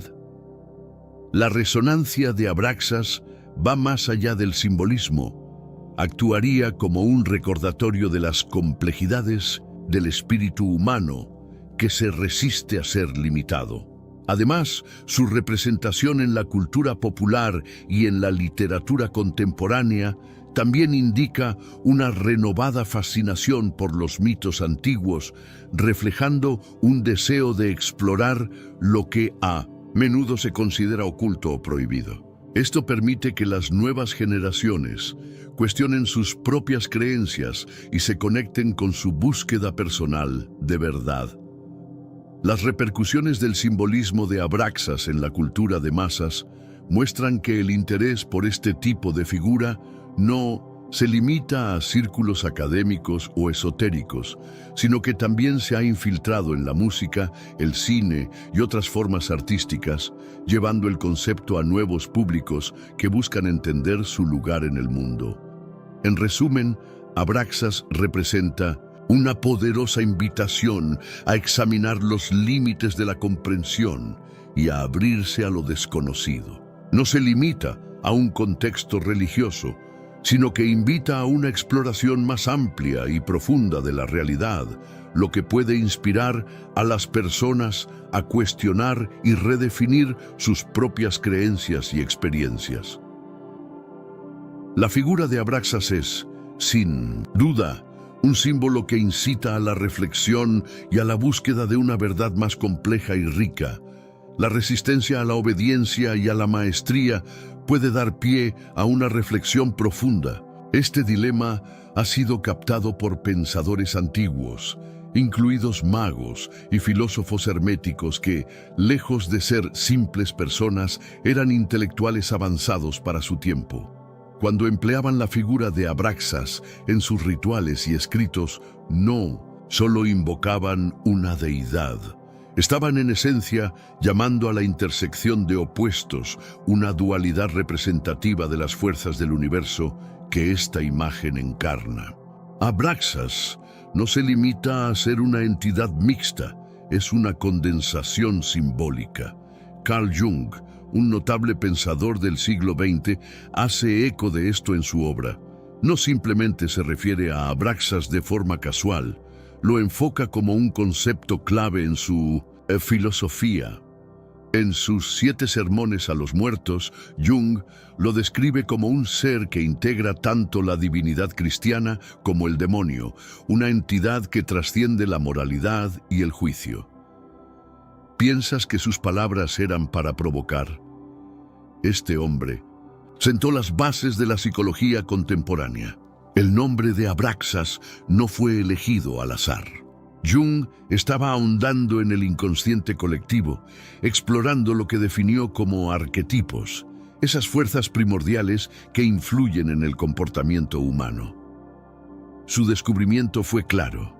La resonancia de Abraxas va más allá del simbolismo. Actuaría como un recordatorio de las complejidades del espíritu humano que se resiste a ser limitado. Además, su representación en la cultura popular y en la literatura contemporánea también indica una renovada fascinación por los mitos antiguos, reflejando un deseo de explorar lo que a menudo se considera oculto o prohibido. Esto permite que las nuevas generaciones cuestionen sus propias creencias y se conecten con su búsqueda personal de verdad. Las repercusiones del simbolismo de Abraxas en la cultura de masas muestran que el interés por este tipo de figura no se limita a círculos académicos o esotéricos, sino que también se ha infiltrado en la música, el cine y otras formas artísticas, llevando el concepto a nuevos públicos que buscan entender su lugar en el mundo. En resumen, Abraxas representa una poderosa invitación a examinar los límites de la comprensión y a abrirse a lo desconocido. No se limita a un contexto religioso, sino que invita a una exploración más amplia y profunda de la realidad, lo que puede inspirar a las personas a cuestionar y redefinir sus propias creencias y experiencias. La figura de Abraxas es, sin duda, un símbolo que incita a la reflexión y a la búsqueda de una verdad más compleja y rica. La resistencia a la obediencia y a la maestría puede dar pie a una reflexión profunda. Este dilema ha sido captado por pensadores antiguos, incluidos magos y filósofos herméticos que, lejos de ser simples personas, eran intelectuales avanzados para su tiempo. Cuando empleaban la figura de Abraxas en sus rituales y escritos, no solo invocaban una deidad. Estaban en esencia llamando a la intersección de opuestos, una dualidad representativa de las fuerzas del universo que esta imagen encarna. Abraxas no se limita a ser una entidad mixta, es una condensación simbólica. Carl Jung, un notable pensador del siglo XX, hace eco de esto en su obra. No simplemente se refiere a Abraxas de forma casual, lo enfoca como un concepto clave en su filosofía. En sus 7 sermones a los muertos, Jung lo describe como un ser que integra tanto la divinidad cristiana como el demonio, una entidad que trasciende la moralidad y el juicio. ¿Piensas que sus palabras eran para provocar? Este hombre sentó las bases de la psicología contemporánea. El nombre de Abraxas no fue elegido al azar. Jung estaba ahondando en el inconsciente colectivo, explorando lo que definió como arquetipos, esas fuerzas primordiales que influyen en el comportamiento humano. Su descubrimiento fue claro.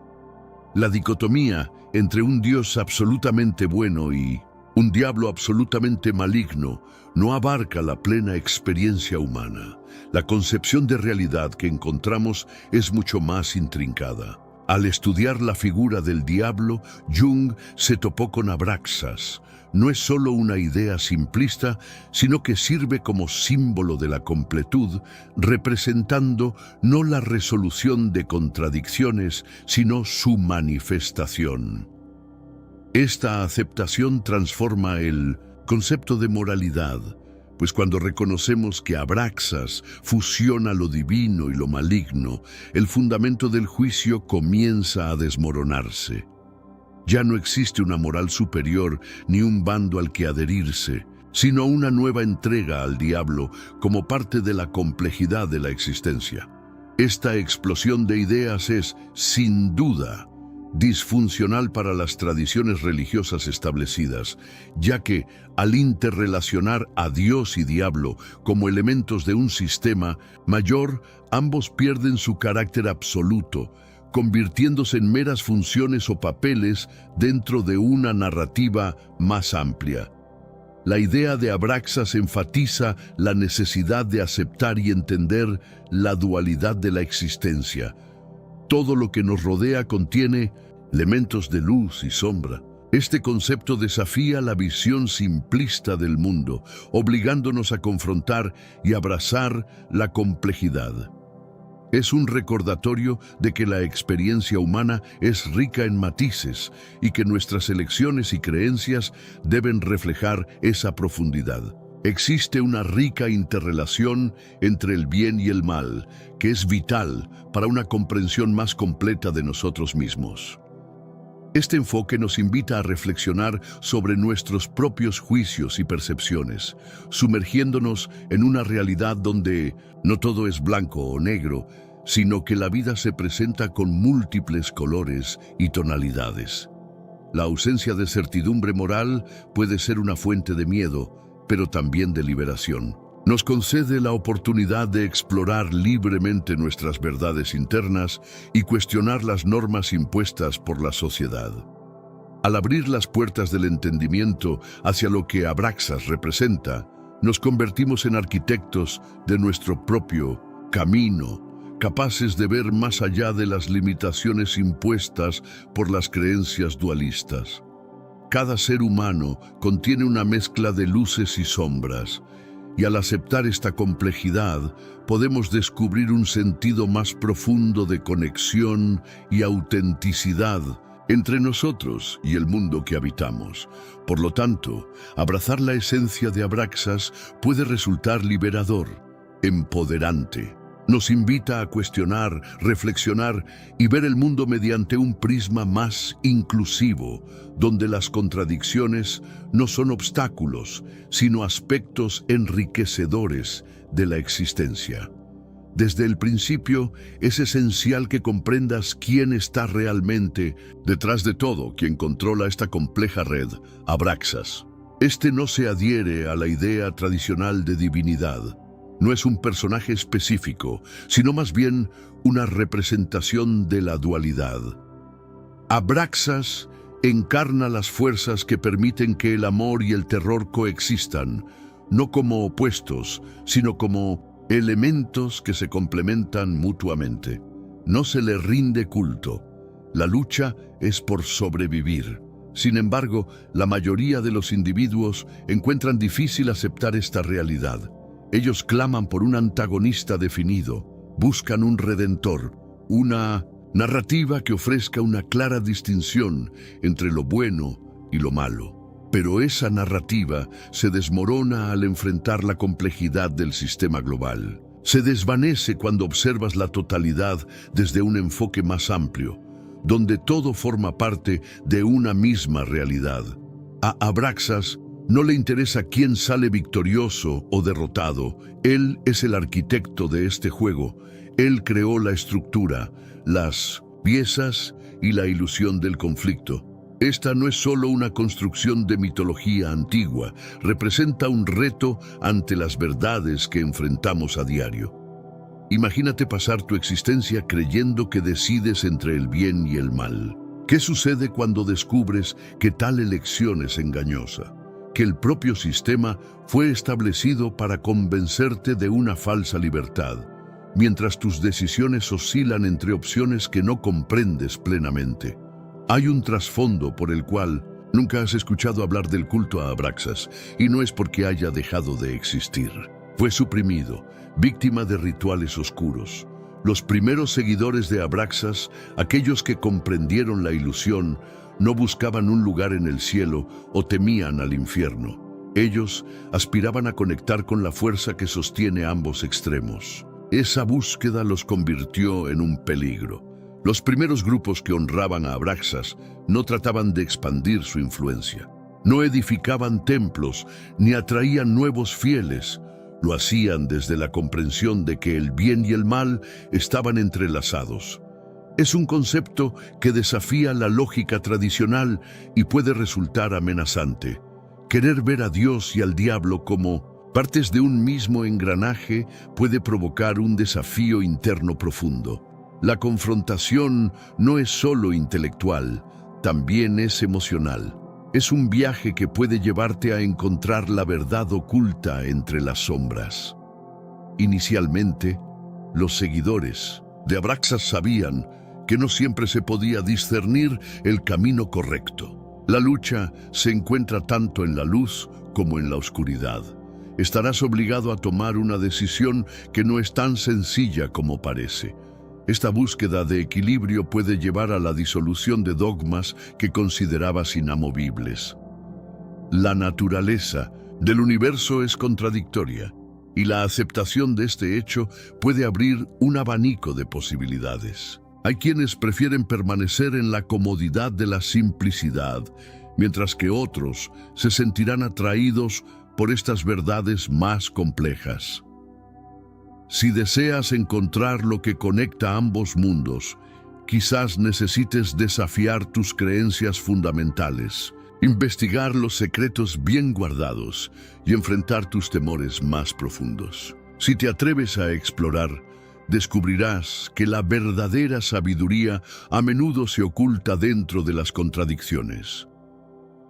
La dicotomía entre un Dios absolutamente bueno y un diablo absolutamente maligno no abarca la plena experiencia humana. La concepción de realidad que encontramos es mucho más intrincada. Al estudiar la figura del diablo, Jung se topó con Abraxas. No es solo una idea simplista, sino que sirve como símbolo de la completud, representando no la resolución de contradicciones, sino su manifestación. Esta aceptación transforma el concepto de moralidad, pues cuando reconocemos que Abraxas fusiona lo divino y lo maligno, el fundamento del juicio comienza a desmoronarse. Ya no existe una moral superior ni un bando al que adherirse, sino una nueva entrega al diablo como parte de la complejidad de la existencia. Esta explosión de ideas es, sin duda, disfuncional para las tradiciones religiosas establecidas, ya que, al interrelacionar a Dios y diablo como elementos de un sistema mayor, ambos pierden su carácter absoluto, convirtiéndose en meras funciones o papeles dentro de una narrativa más amplia. La idea de Abraxas enfatiza la necesidad de aceptar y entender la dualidad de la existencia. Todo lo que nos rodea contiene elementos de luz y sombra. Este concepto desafía la visión simplista del mundo, obligándonos a confrontar y abrazar la complejidad. Es un recordatorio de que la experiencia humana es rica en matices y que nuestras elecciones y creencias deben reflejar esa profundidad. Existe una rica interrelación entre el bien y el mal, que es vital para una comprensión más completa de nosotros mismos. Este enfoque nos invita a reflexionar sobre nuestros propios juicios y percepciones, sumergiéndonos en una realidad donde no todo es blanco o negro, sino que la vida se presenta con múltiples colores y tonalidades. La ausencia de certidumbre moral puede ser una fuente de miedo, pero también de liberación. Nos concede la oportunidad de explorar libremente nuestras verdades internas y cuestionar las normas impuestas por la sociedad. Al abrir las puertas del entendimiento hacia lo que Abraxas representa, nos convertimos en arquitectos de nuestro propio camino, capaces de ver más allá de las limitaciones impuestas por las creencias dualistas. Cada ser humano contiene una mezcla de luces y sombras, y al aceptar esta complejidad, podemos descubrir un sentido más profundo de conexión y autenticidad entre nosotros y el mundo que habitamos. Por lo tanto, abrazar la esencia de Abraxas puede resultar liberador, empoderante. Nos invita a cuestionar, reflexionar y ver el mundo mediante un prisma más inclusivo, donde las contradicciones no son obstáculos, sino aspectos enriquecedores de la existencia. Desde el principio, es esencial que comprendas quién está realmente detrás de todo, quien controla esta compleja red, Abraxas. Este no se adhiere a la idea tradicional de divinidad. No es un personaje específico, sino más bien una representación de la dualidad. Abraxas encarna las fuerzas que permiten que el amor y el terror coexistan, no como opuestos, sino como elementos que se complementan mutuamente. No se le rinde culto. La lucha es por sobrevivir. Sin embargo, la mayoría de los individuos encuentran difícil aceptar esta realidad. Ellos claman por un antagonista definido, buscan un redentor, una narrativa que ofrezca una clara distinción entre lo bueno y lo malo. Pero esa narrativa se desmorona al enfrentar la complejidad del sistema global. Se desvanece cuando observas la totalidad desde un enfoque más amplio, donde todo forma parte de una misma realidad. A Abraxas no le interesa quién sale victorioso o derrotado. Él es el arquitecto de este juego. Él creó la estructura, las piezas y la ilusión del conflicto. Esta no es solo una construcción de mitología antigua, representa un reto ante las verdades que enfrentamos a diario. Imagínate pasar tu existencia creyendo que decides entre el bien y el mal. ¿Qué sucede cuando descubres que tal elección es engañosa? Que el propio sistema fue establecido para convencerte de una falsa libertad, mientras tus decisiones oscilan entre opciones que no comprendes plenamente. Hay un trasfondo por el cual nunca has escuchado hablar del culto a Abraxas, y no es porque haya dejado de existir. Fue suprimido, víctima de rituales oscuros. Los primeros seguidores de Abraxas, aquellos que comprendieron la ilusión, no buscaban un lugar en el cielo o temían al infierno. Ellos aspiraban a conectar con la fuerza que sostiene ambos extremos. Esa búsqueda los convirtió en un peligro. Los primeros grupos que honraban a Abraxas no trataban de expandir su influencia. No edificaban templos ni atraían nuevos fieles. Lo hacían desde la comprensión de que el bien y el mal estaban entrelazados. Es un concepto que desafía la lógica tradicional y puede resultar amenazante. Querer ver a Dios y al diablo como partes de un mismo engranaje puede provocar un desafío interno profundo. La confrontación no es solo intelectual, también es emocional. Es un viaje que puede llevarte a encontrar la verdad oculta entre las sombras. Inicialmente, los seguidores de Abraxas sabían que no siempre se podía discernir el camino correcto. La lucha se encuentra tanto en la luz como en la oscuridad. Estarás obligado a tomar una decisión que no es tan sencilla como parece. Esta búsqueda de equilibrio puede llevar a la disolución de dogmas que considerabas inamovibles. La naturaleza del universo es contradictoria, y la aceptación de este hecho puede abrir un abanico de posibilidades. Hay quienes prefieren permanecer en la comodidad de la simplicidad, mientras que otros se sentirán atraídos por estas verdades más complejas. Si deseas encontrar lo que conecta ambos mundos, quizás necesites desafiar tus creencias fundamentales, investigar los secretos bien guardados y enfrentar tus temores más profundos. Si te atreves a explorar, descubrirás que la verdadera sabiduría a menudo se oculta dentro de las contradicciones.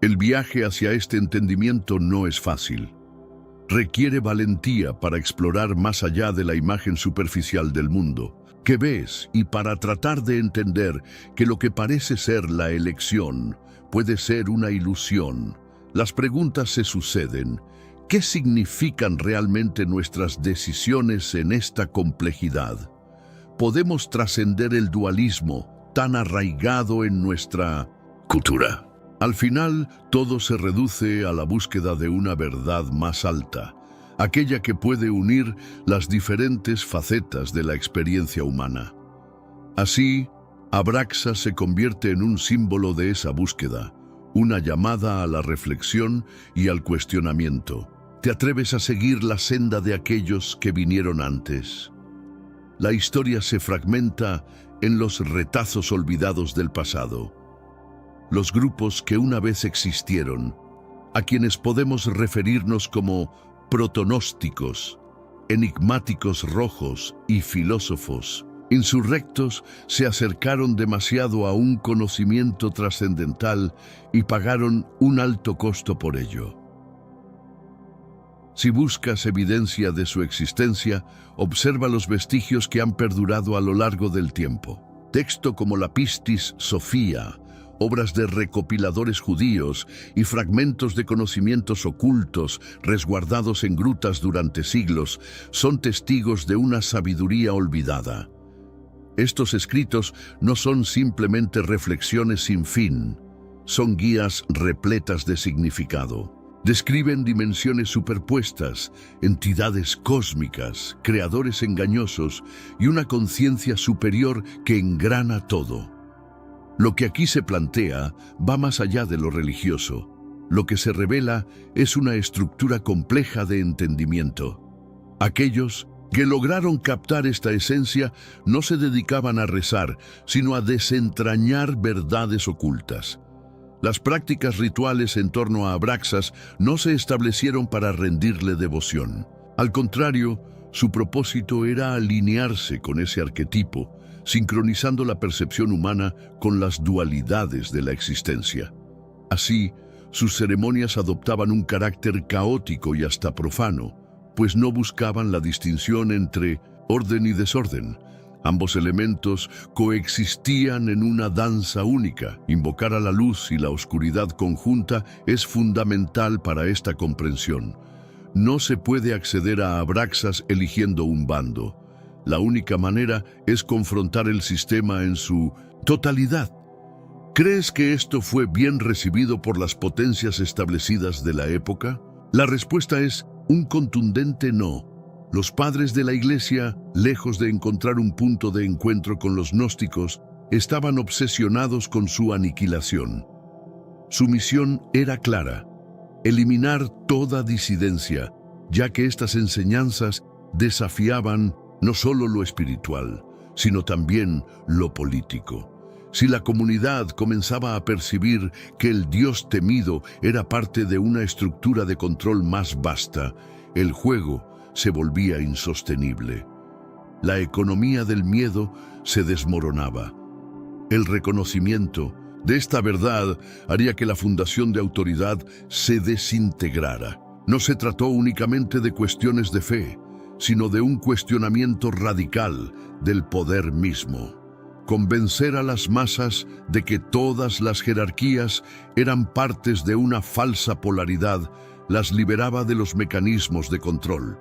El viaje hacia este entendimiento no es fácil. Requiere valentía para explorar más allá de la imagen superficial del mundo que ves y para tratar de entender que lo que parece ser la elección puede ser una ilusión. Las preguntas se suceden. ¿Qué significan realmente nuestras decisiones en esta complejidad? ¿Podemos trascender el dualismo tan arraigado en nuestra cultura? Al final, todo se reduce a la búsqueda de una verdad más alta, aquella que puede unir las diferentes facetas de la experiencia humana. Así, Abraxas se convierte en un símbolo de esa búsqueda, una llamada a la reflexión y al cuestionamiento. ¿Te atreves a seguir la senda de aquellos que vinieron antes? La historia se fragmenta en los retazos olvidados del pasado. Los grupos que una vez existieron, a quienes podemos referirnos como protonósticos, enigmáticos rojos y filósofos, insurrectos, se acercaron demasiado a un conocimiento trascendental y pagaron un alto costo por ello. Si buscas evidencia de su existencia, observa los vestigios que han perdurado a lo largo del tiempo. Texto como la Pistis Sophia, obras de recopiladores judíos y fragmentos de conocimientos ocultos resguardados en grutas durante siglos son testigos de una sabiduría olvidada. Estos escritos no son simplemente reflexiones sin fin, son guías repletas de significado. Describen dimensiones superpuestas, entidades cósmicas, creadores engañosos y una conciencia superior que engrana todo. Lo que aquí se plantea va más allá de lo religioso. Lo que se revela es una estructura compleja de entendimiento. Aquellos que lograron captar esta esencia no se dedicaban a rezar, sino a desentrañar verdades ocultas. Las prácticas rituales en torno a Abraxas no se establecieron para rendirle devoción. Al contrario, su propósito era alinearse con ese arquetipo, sincronizando la percepción humana con las dualidades de la existencia. Así, sus ceremonias adoptaban un carácter caótico y hasta profano, pues no buscaban la distinción entre orden y desorden. Ambos elementos coexistían en una danza única. Invocar a la luz y la oscuridad conjunta es fundamental para esta comprensión. No se puede acceder a Abraxas eligiendo un bando. La única manera es confrontar el sistema en su totalidad. ¿Crees que esto fue bien recibido por las potencias establecidas de la época? La respuesta es un contundente no. Los padres de la Iglesia, lejos de encontrar un punto de encuentro con los gnósticos, estaban obsesionados con su aniquilación. Su misión era clara: eliminar toda disidencia, ya que estas enseñanzas desafiaban no solo lo espiritual, sino también lo político. Si la comunidad comenzaba a percibir que el Dios temido era parte de una estructura de control más vasta, el juego se volvía insostenible. la economía del miedo se desmoronaba. El reconocimiento de esta verdad haría que la fundación de autoridad se desintegrara. No se trató únicamente de cuestiones de fe, sino de un cuestionamiento radical del poder mismo. Convencer a las masas de que todas las jerarquías eran partes de una falsa polaridad las liberaba de los mecanismos de control.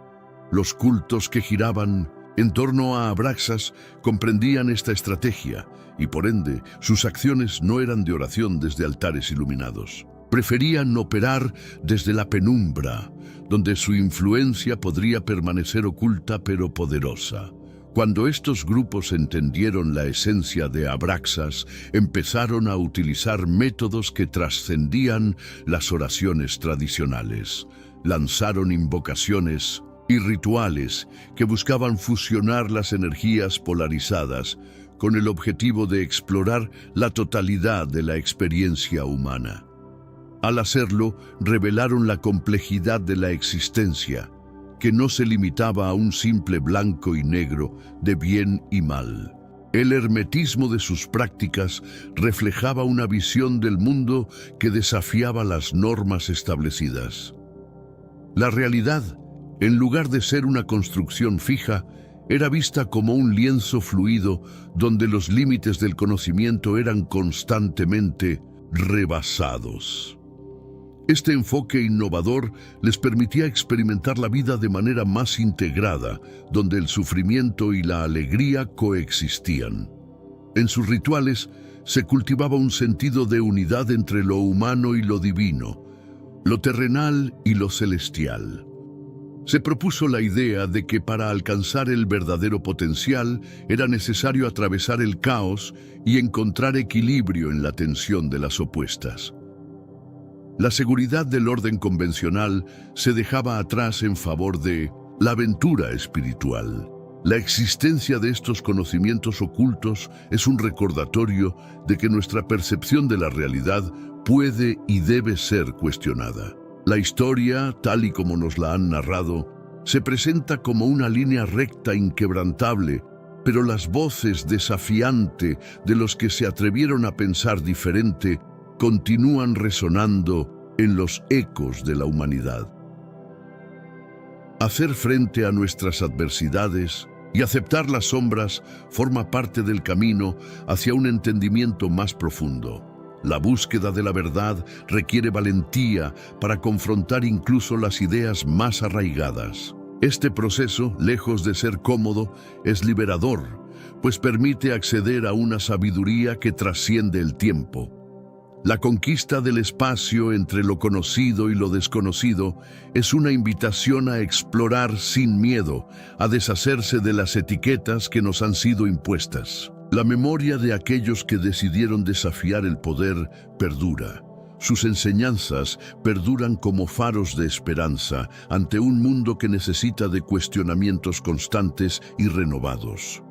Los cultos que giraban en torno a Abraxas comprendían esta estrategia y, por ende, sus acciones no eran de oración desde altares iluminados. Preferían operar desde la penumbra, donde su influencia podría permanecer oculta pero poderosa. Cuando estos grupos entendieron la esencia de Abraxas, empezaron a utilizar métodos que trascendían las oraciones tradicionales. Lanzaron invocaciones y rituales que buscaban fusionar las energías polarizadas con el objetivo de explorar la totalidad de la experiencia humana. Al hacerlo, revelaron la complejidad de la existencia, que no se limitaba a un simple blanco y negro de bien y mal. El hermetismo de sus prácticas reflejaba una visión del mundo que desafiaba las normas establecidas. La realidad, en lugar de ser una construcción fija, era vista como un lienzo fluido donde los límites del conocimiento eran constantemente rebasados. Este enfoque innovador les permitía experimentar la vida de manera más integrada, donde el sufrimiento y la alegría coexistían. En sus rituales se cultivaba un sentido de unidad entre lo humano y lo divino, lo terrenal y lo celestial. Se propuso la idea de que para alcanzar el verdadero potencial era necesario atravesar el caos y encontrar equilibrio en la tensión de las opuestas. La seguridad del orden convencional se dejaba atrás en favor de la aventura espiritual. La existencia de estos conocimientos ocultos es un recordatorio de que nuestra percepción de la realidad puede y debe ser cuestionada. La historia, tal y como nos la han narrado, se presenta como una línea recta inquebrantable, pero las voces desafiantes de los que se atrevieron a pensar diferente continúan resonando en los ecos de la humanidad. Hacer frente a nuestras adversidades y aceptar las sombras forma parte del camino hacia un entendimiento más profundo. La búsqueda de la verdad requiere valentía para confrontar incluso las ideas más arraigadas. Este proceso, lejos de ser cómodo, es liberador, pues permite acceder a una sabiduría que trasciende el tiempo. La conquista del espacio entre lo conocido y lo desconocido es una invitación a explorar sin miedo, a deshacerse de las etiquetas que nos han sido impuestas. La memoria de aquellos que decidieron desafiar el poder perdura. Sus enseñanzas perduran como faros de esperanza ante un mundo que necesita de cuestionamientos constantes y renovados.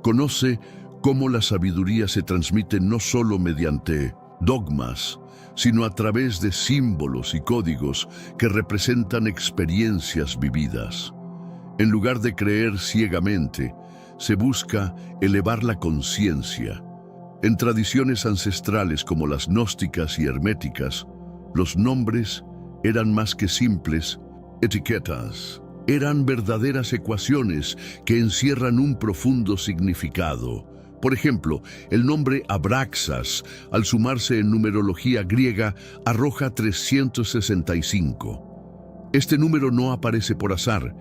Conoce cómo la sabiduría se transmite no solo mediante dogmas, sino a través de símbolos y códigos que representan experiencias vividas. En lugar de creer ciegamente, se busca elevar la conciencia. En tradiciones ancestrales como las gnósticas y herméticas, los nombres eran más que simples etiquetas. Eran verdaderas ecuaciones que encierran un profundo significado. Por ejemplo, el nombre Abraxas, al sumarse en numerología griega, arroja 365. Este número no aparece por azar,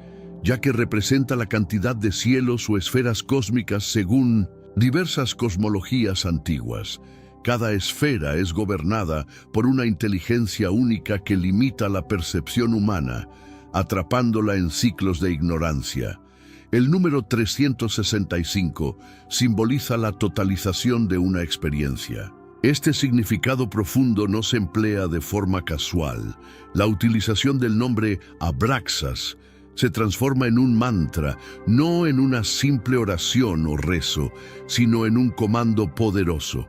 ya que representa la cantidad de cielos o esferas cósmicas según diversas cosmologías antiguas. Cada esfera es gobernada por una inteligencia única que limita la percepción humana, atrapándola en ciclos de ignorancia. El número 365 simboliza la totalización de una experiencia. Este significado profundo no se emplea de forma casual. La utilización del nombre Abraxas se transforma en un mantra, no en una simple oración o rezo, sino en un comando poderoso.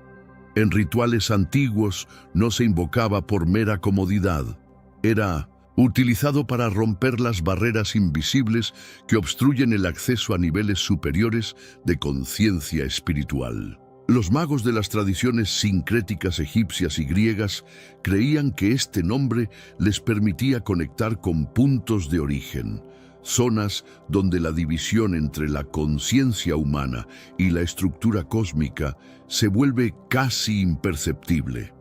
En rituales antiguos no se invocaba por mera comodidad. Era utilizado para romper las barreras invisibles que obstruyen el acceso a niveles superiores de conciencia espiritual. Los magos de las tradiciones sincréticas egipcias y griegas creían que este nombre les permitía conectar con puntos de origen, zonas donde la división entre la conciencia humana y la estructura cósmica se vuelve casi imperceptible.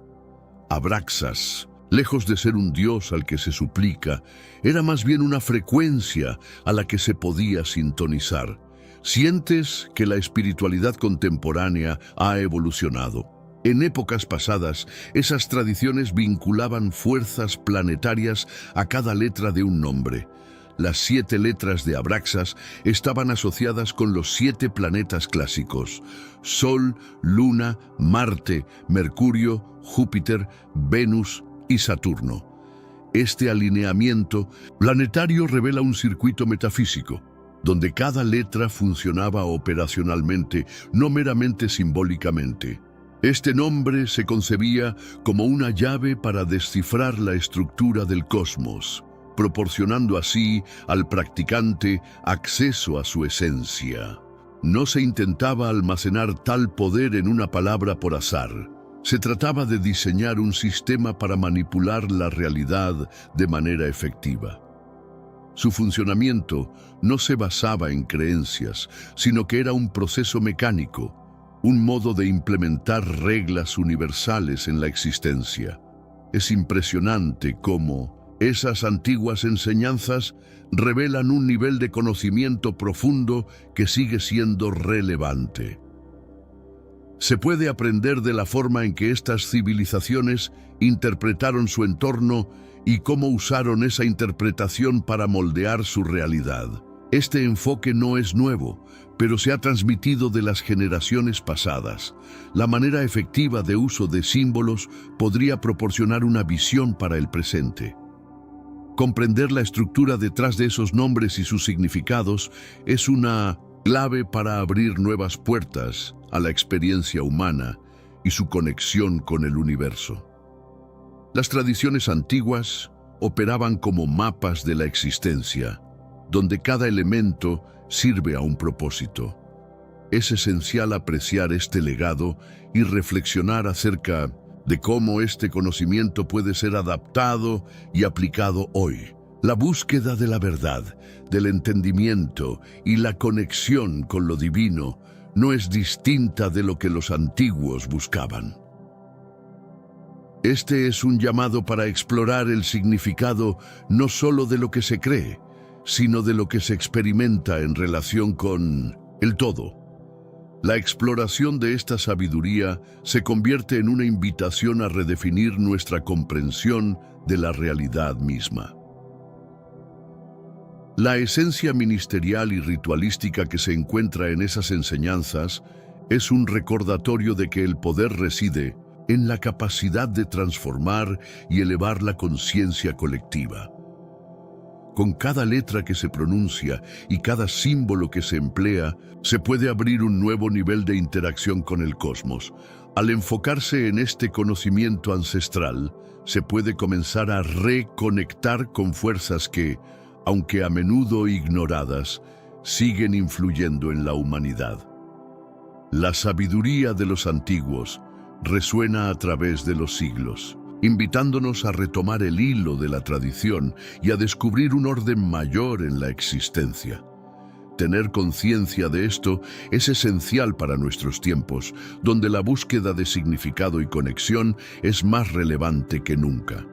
Abraxas, lejos de ser un dios al que se suplica, era más bien una frecuencia a la que se podía sintonizar. Sientes que la espiritualidad contemporánea ha evolucionado. En épocas pasadas, esas tradiciones vinculaban fuerzas planetarias a cada letra de un nombre. Las 7 letras de Abraxas estaban asociadas con los 7 planetas clásicos: Sol, Luna, Marte, Mercurio, Júpiter, Venus y Saturno. Este alineamiento planetario revela un circuito metafísico, donde cada letra funcionaba operacionalmente, no meramente simbólicamente. Este nombre se concebía como una llave para descifrar la estructura del cosmos, proporcionando así al practicante acceso a su esencia. No se intentaba almacenar tal poder en una palabra por azar. Se trataba de diseñar un sistema para manipular la realidad de manera efectiva. Su funcionamiento no se basaba en creencias, sino que era un proceso mecánico, un modo de implementar reglas universales en la existencia. Es impresionante cómo esas antiguas enseñanzas revelan un nivel de conocimiento profundo que sigue siendo relevante. Se puede aprender de la forma en que estas civilizaciones interpretaron su entorno y cómo usaron esa interpretación para moldear su realidad. Este enfoque no es nuevo, pero se ha transmitido de las generaciones pasadas. La manera efectiva de uso de símbolos podría proporcionar una visión para el presente. Comprender la estructura detrás de esos nombres y sus significados es una clave para abrir nuevas puertas a la experiencia humana y su conexión con el universo. Las tradiciones antiguas operaban como mapas de la existencia, donde cada elemento sirve a un propósito. Es esencial apreciar este legado y reflexionar acerca de cómo este conocimiento puede ser adaptado y aplicado hoy. La búsqueda de la verdad, del entendimiento y la conexión con lo divino no es distinta de lo que los antiguos buscaban. Este es un llamado para explorar el significado no solo de lo que se cree, sino de lo que se experimenta en relación con el todo. La exploración de esta sabiduría se convierte en una invitación a redefinir nuestra comprensión de la realidad misma. La esencia ministerial y ritualística que se encuentra en esas enseñanzas es un recordatorio de que el poder reside en la capacidad de transformar y elevar la conciencia colectiva. Con cada letra que se pronuncia y cada símbolo que se emplea, se puede abrir un nuevo nivel de interacción con el cosmos. Al enfocarse en este conocimiento ancestral, se puede comenzar a reconectar con fuerzas que, aunque a menudo ignoradas, siguen influyendo en la humanidad. La sabiduría de los antiguos resuena a través de los siglos, invitándonos a retomar el hilo de la tradición y a descubrir un orden mayor en la existencia. Tener conciencia de esto es esencial para nuestros tiempos, donde la búsqueda de significado y conexión es más relevante que nunca.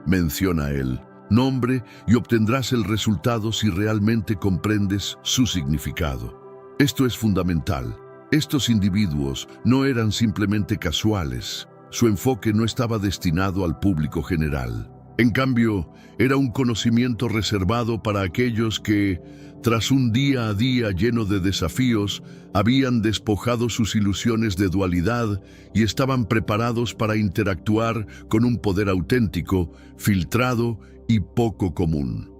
Menciona el nombre y obtendrás el resultado si realmente comprendes su significado. Esto es fundamental. Estos individuos no eran simplemente casuales. Su enfoque no estaba destinado al público general. En cambio, era un conocimiento reservado para aquellos que, tras un día a día lleno de desafíos, habían despojado sus ilusiones de dualidad y estaban preparados para interactuar con un poder auténtico, filtrado y poco común.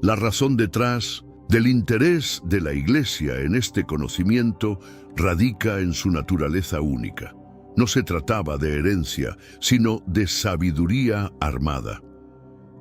La razón detrás del interés de la Iglesia en este conocimiento radica en su naturaleza única. No se trataba de herencia, sino de sabiduría armada.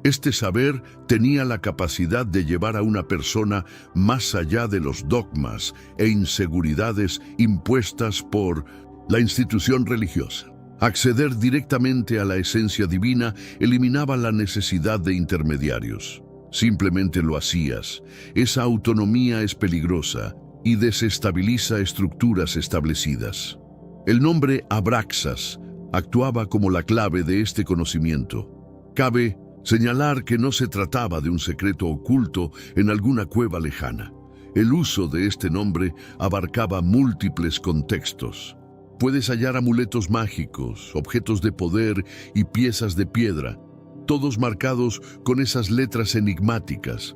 Este saber tenía la capacidad de llevar a una persona más allá de los dogmas e inseguridades impuestas por la institución religiosa. Acceder directamente a la esencia divina eliminaba la necesidad de intermediarios. Simplemente lo hacías. Esa autonomía es peligrosa y desestabiliza estructuras establecidas. El nombre Abraxas actuaba como la clave de este conocimiento. Cabe señalar que no se trataba de un secreto oculto en alguna cueva lejana. El uso de este nombre abarcaba múltiples contextos. Puedes hallar amuletos mágicos, objetos de poder y piezas de piedra, todos marcados con esas letras enigmáticas.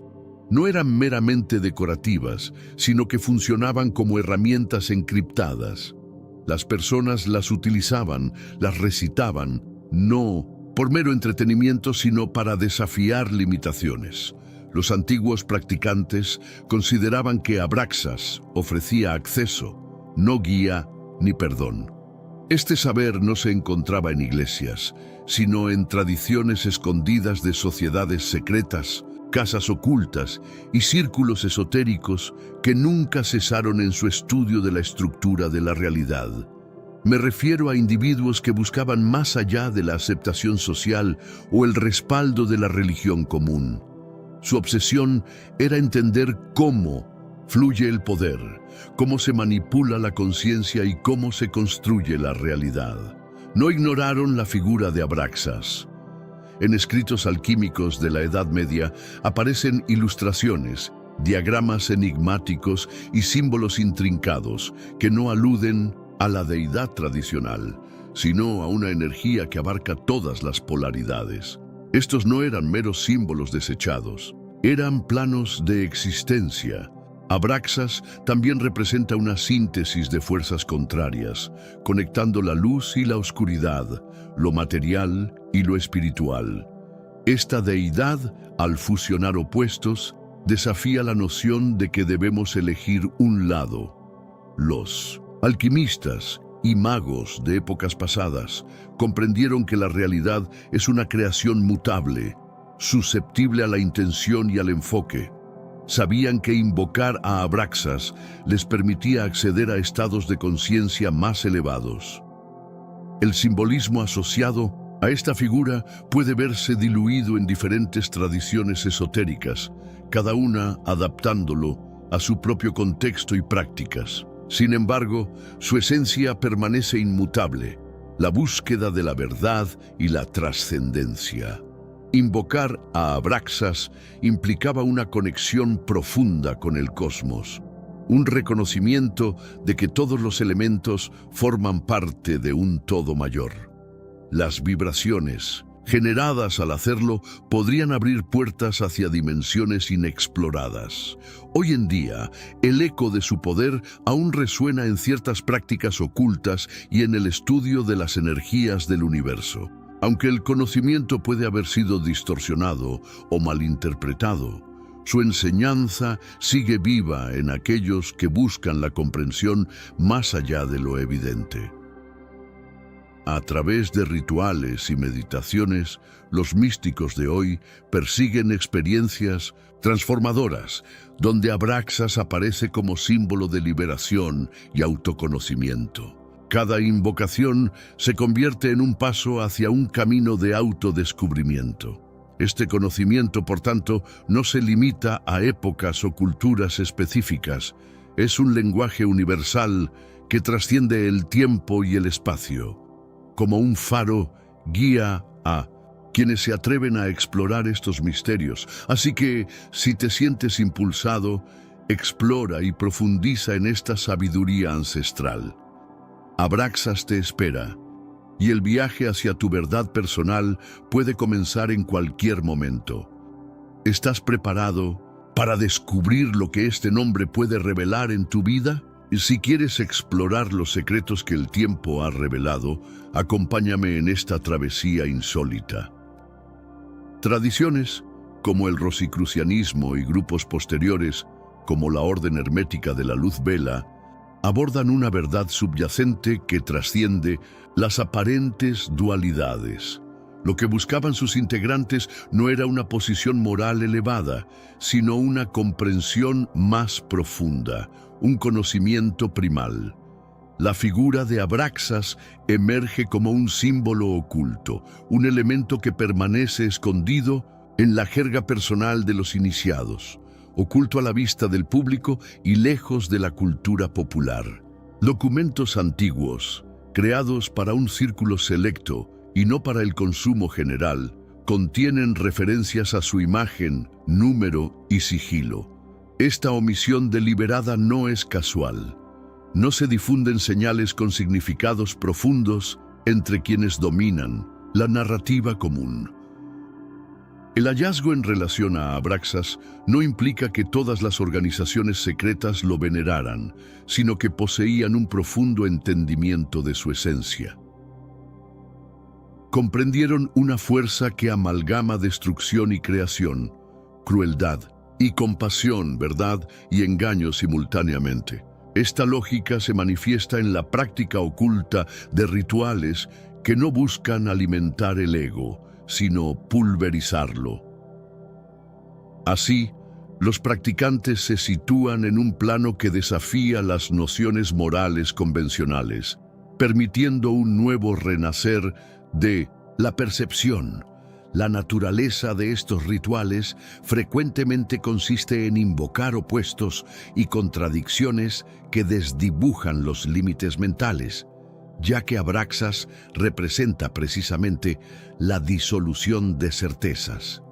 No eran meramente decorativas, sino que funcionaban como herramientas encriptadas. Las personas las utilizaban, las recitaban, no por mero entretenimiento, sino para desafiar limitaciones. Los antiguos practicantes consideraban que Abraxas ofrecía acceso, no guía ni perdón. Este saber no se encontraba en iglesias, sino en tradiciones escondidas de sociedades secretas, casas ocultas y círculos esotéricos que nunca cesaron en su estudio de la estructura de la realidad. Me refiero a individuos que buscaban más allá de la aceptación social o el respaldo de la religión común. Su obsesión era entender cómo fluye el poder, cómo se manipula la conciencia y cómo se construye la realidad. No ignoraron la figura de Abraxas. En escritos alquímicos de la Edad Media aparecen ilustraciones, diagramas enigmáticos y símbolos intrincados que no aluden a la deidad tradicional, sino a una energía que abarca todas las polaridades. Estos no eran meros símbolos desechados, eran planos de existencia. Abraxas también representa una síntesis de fuerzas contrarias, conectando la luz y la oscuridad, lo material y lo espiritual. Esta deidad, al fusionar opuestos, desafía la noción de que debemos elegir un lado. Los alquimistas y magos de épocas pasadas comprendieron que la realidad es una creación mutable, susceptible a la intención y al enfoque. Sabían que invocar a Abraxas les permitía acceder a estados de conciencia más elevados. El simbolismo asociado a esta figura puede verse diluido en diferentes tradiciones esotéricas, cada una adaptándolo a su propio contexto y prácticas. Sin embargo, su esencia permanece inmutable, la búsqueda de la verdad y la trascendencia. Invocar a Abraxas implicaba una conexión profunda con el cosmos, un reconocimiento de que todos los elementos forman parte de un todo mayor. Las vibraciones generadas al hacerlo podrían abrir puertas hacia dimensiones inexploradas. Hoy en día, el eco de su poder aún resuena en ciertas prácticas ocultas y en el estudio de las energías del universo. Aunque el conocimiento puede haber sido distorsionado o malinterpretado, su enseñanza sigue viva en aquellos que buscan la comprensión más allá de lo evidente. A través de rituales y meditaciones, los místicos de hoy persiguen experiencias transformadoras, donde Abraxas aparece como símbolo de liberación y autoconocimiento. Cada invocación se convierte en un paso hacia un camino de autodescubrimiento. Este conocimiento, por tanto, no se limita a épocas o culturas específicas. Es un lenguaje universal que trasciende el tiempo y el espacio. Como un faro, guía a quienes se atreven a explorar estos misterios. Así que, si te sientes impulsado, explora y profundiza en esta sabiduría ancestral. Abraxas te espera, y el viaje hacia tu verdad personal puede comenzar en cualquier momento. ¿Estás preparado para descubrir lo que este nombre puede revelar en tu vida? Si quieres explorar los secretos que el tiempo ha revelado, acompáñame en esta travesía insólita. Tradiciones, como el rosicrucianismo y grupos posteriores, como la Orden Hermética de la Luz Vela, abordan una verdad subyacente que trasciende las aparentes dualidades. Lo que buscaban sus integrantes no era una posición moral elevada, sino una comprensión más profunda, un conocimiento primal. La figura de Abraxas emerge como un símbolo oculto, un elemento que permanece escondido en la jerga personal de los iniciados, oculto a la vista del público y lejos de la cultura popular. Documentos antiguos, creados para un círculo selecto y no para el consumo general, contienen referencias a su imagen, número y sigilo. Esta omisión deliberada no es casual. No se difunden señales con significados profundos entre quienes dominan la narrativa común. El hallazgo en relación a Abraxas no implica que todas las organizaciones secretas lo veneraran, sino que poseían un profundo entendimiento de su esencia. Comprendieron una fuerza que amalgama destrucción y creación, crueldad y compasión, verdad y engaño simultáneamente. Esta lógica se manifiesta en la práctica oculta de rituales que no buscan alimentar el ego, sino pulverizarlo. Así, los practicantes se sitúan en un plano que desafía las nociones morales convencionales, permitiendo un nuevo renacer de la percepción. La naturaleza de estos rituales frecuentemente consiste en invocar opuestos y contradicciones que desdibujan los límites mentales, ya que Abraxas representa precisamente la disolución de certezas.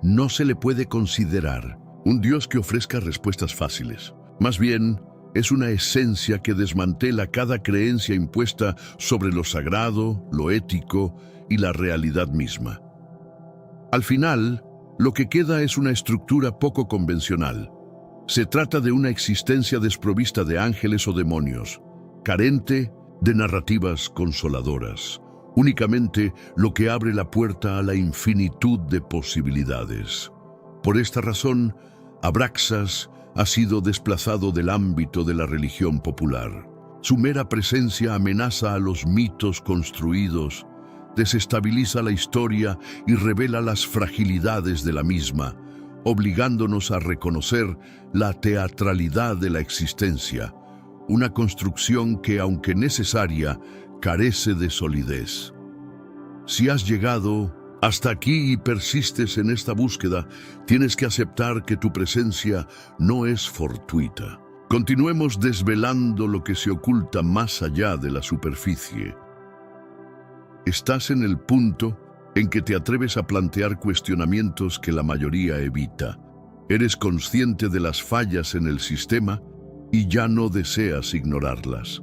No se le puede considerar un Dios que ofrezca respuestas fáciles. Más bien, es una esencia que desmantela cada creencia impuesta sobre lo sagrado, lo ético y la realidad misma. Al final, lo que queda es una estructura poco convencional. Se trata de una existencia desprovista de ángeles o demonios, carente de narrativas consoladoras, únicamente lo que abre la puerta a la infinitud de posibilidades. Por esta razón, Abraxas ha sido desplazado del ámbito de la religión popular. Su mera presencia amenaza a los mitos construidos, desestabiliza la historia y revela las fragilidades de la misma, obligándonos a reconocer la teatralidad de la existencia, una construcción que, aunque necesaria, carece de solidez. Si has llegado hasta aquí y persistes en esta búsqueda, tienes que aceptar que tu presencia no es fortuita. Continuemos desvelando lo que se oculta más allá de la superficie. Estás en el punto en que te atreves a plantear cuestionamientos que la mayoría evita. Eres consciente de las fallas en el sistema y ya no deseas ignorarlas.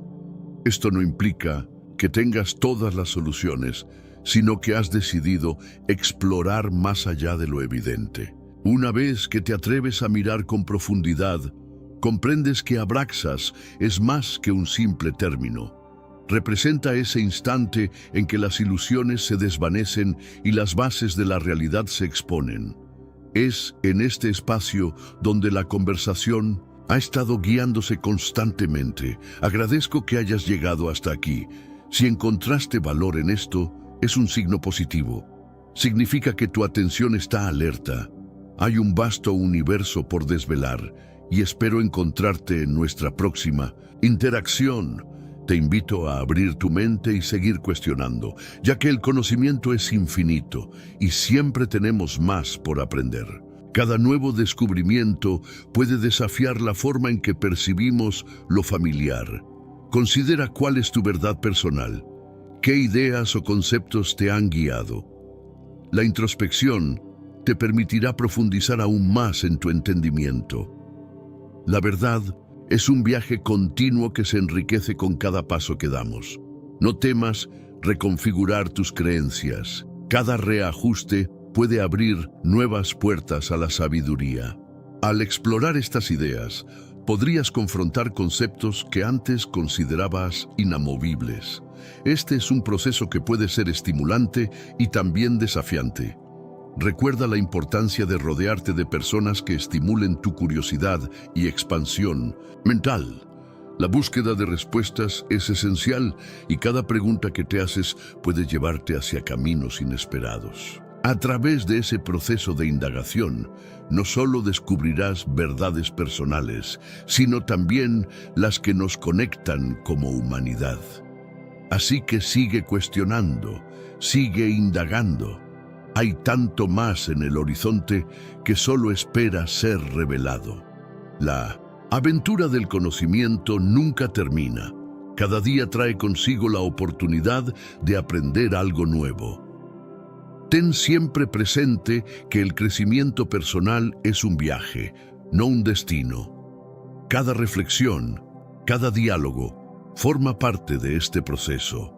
Esto no implica que tengas todas las soluciones, sino que has decidido explorar más allá de lo evidente. Una vez que te atreves a mirar con profundidad, comprendes que Abraxas es más que un simple término. Representa ese instante en que las ilusiones se desvanecen y las bases de la realidad se exponen. Es en este espacio donde la conversación ha estado guiándose constantemente. Agradezco que hayas llegado hasta aquí. Si encontraste valor en esto, es un signo positivo. Significa que tu atención está alerta. Hay un vasto universo por desvelar y espero encontrarte en nuestra próxima interacción. Te invito a abrir tu mente y seguir cuestionando, ya que el conocimiento es infinito y siempre tenemos más por aprender. Cada nuevo descubrimiento puede desafiar la forma en que percibimos lo familiar. Considera cuál es tu verdad personal. ¿Qué ideas o conceptos te han guiado? La introspección te permitirá profundizar aún más en tu entendimiento. La verdad es un viaje continuo que se enriquece con cada paso que damos. No temas reconfigurar tus creencias. Cada reajuste puede abrir nuevas puertas a la sabiduría. Al explorar estas ideas, podrías confrontar conceptos que antes considerabas inamovibles. Este es un proceso que puede ser estimulante y también desafiante. Recuerda la importancia de rodearte de personas que estimulen tu curiosidad y expansión mental. La búsqueda de respuestas es esencial y cada pregunta que te haces puede llevarte hacia caminos inesperados. A través de ese proceso de indagación, no solo descubrirás verdades personales, sino también las que nos conectan como humanidad. Así que sigue cuestionando, sigue indagando. Hay tanto más en el horizonte que solo espera ser revelado. La aventura del conocimiento nunca termina. Cada día trae consigo la oportunidad de aprender algo nuevo. Ten siempre presente que el crecimiento personal es un viaje, no un destino. Cada reflexión, cada diálogo, forma parte de este proceso.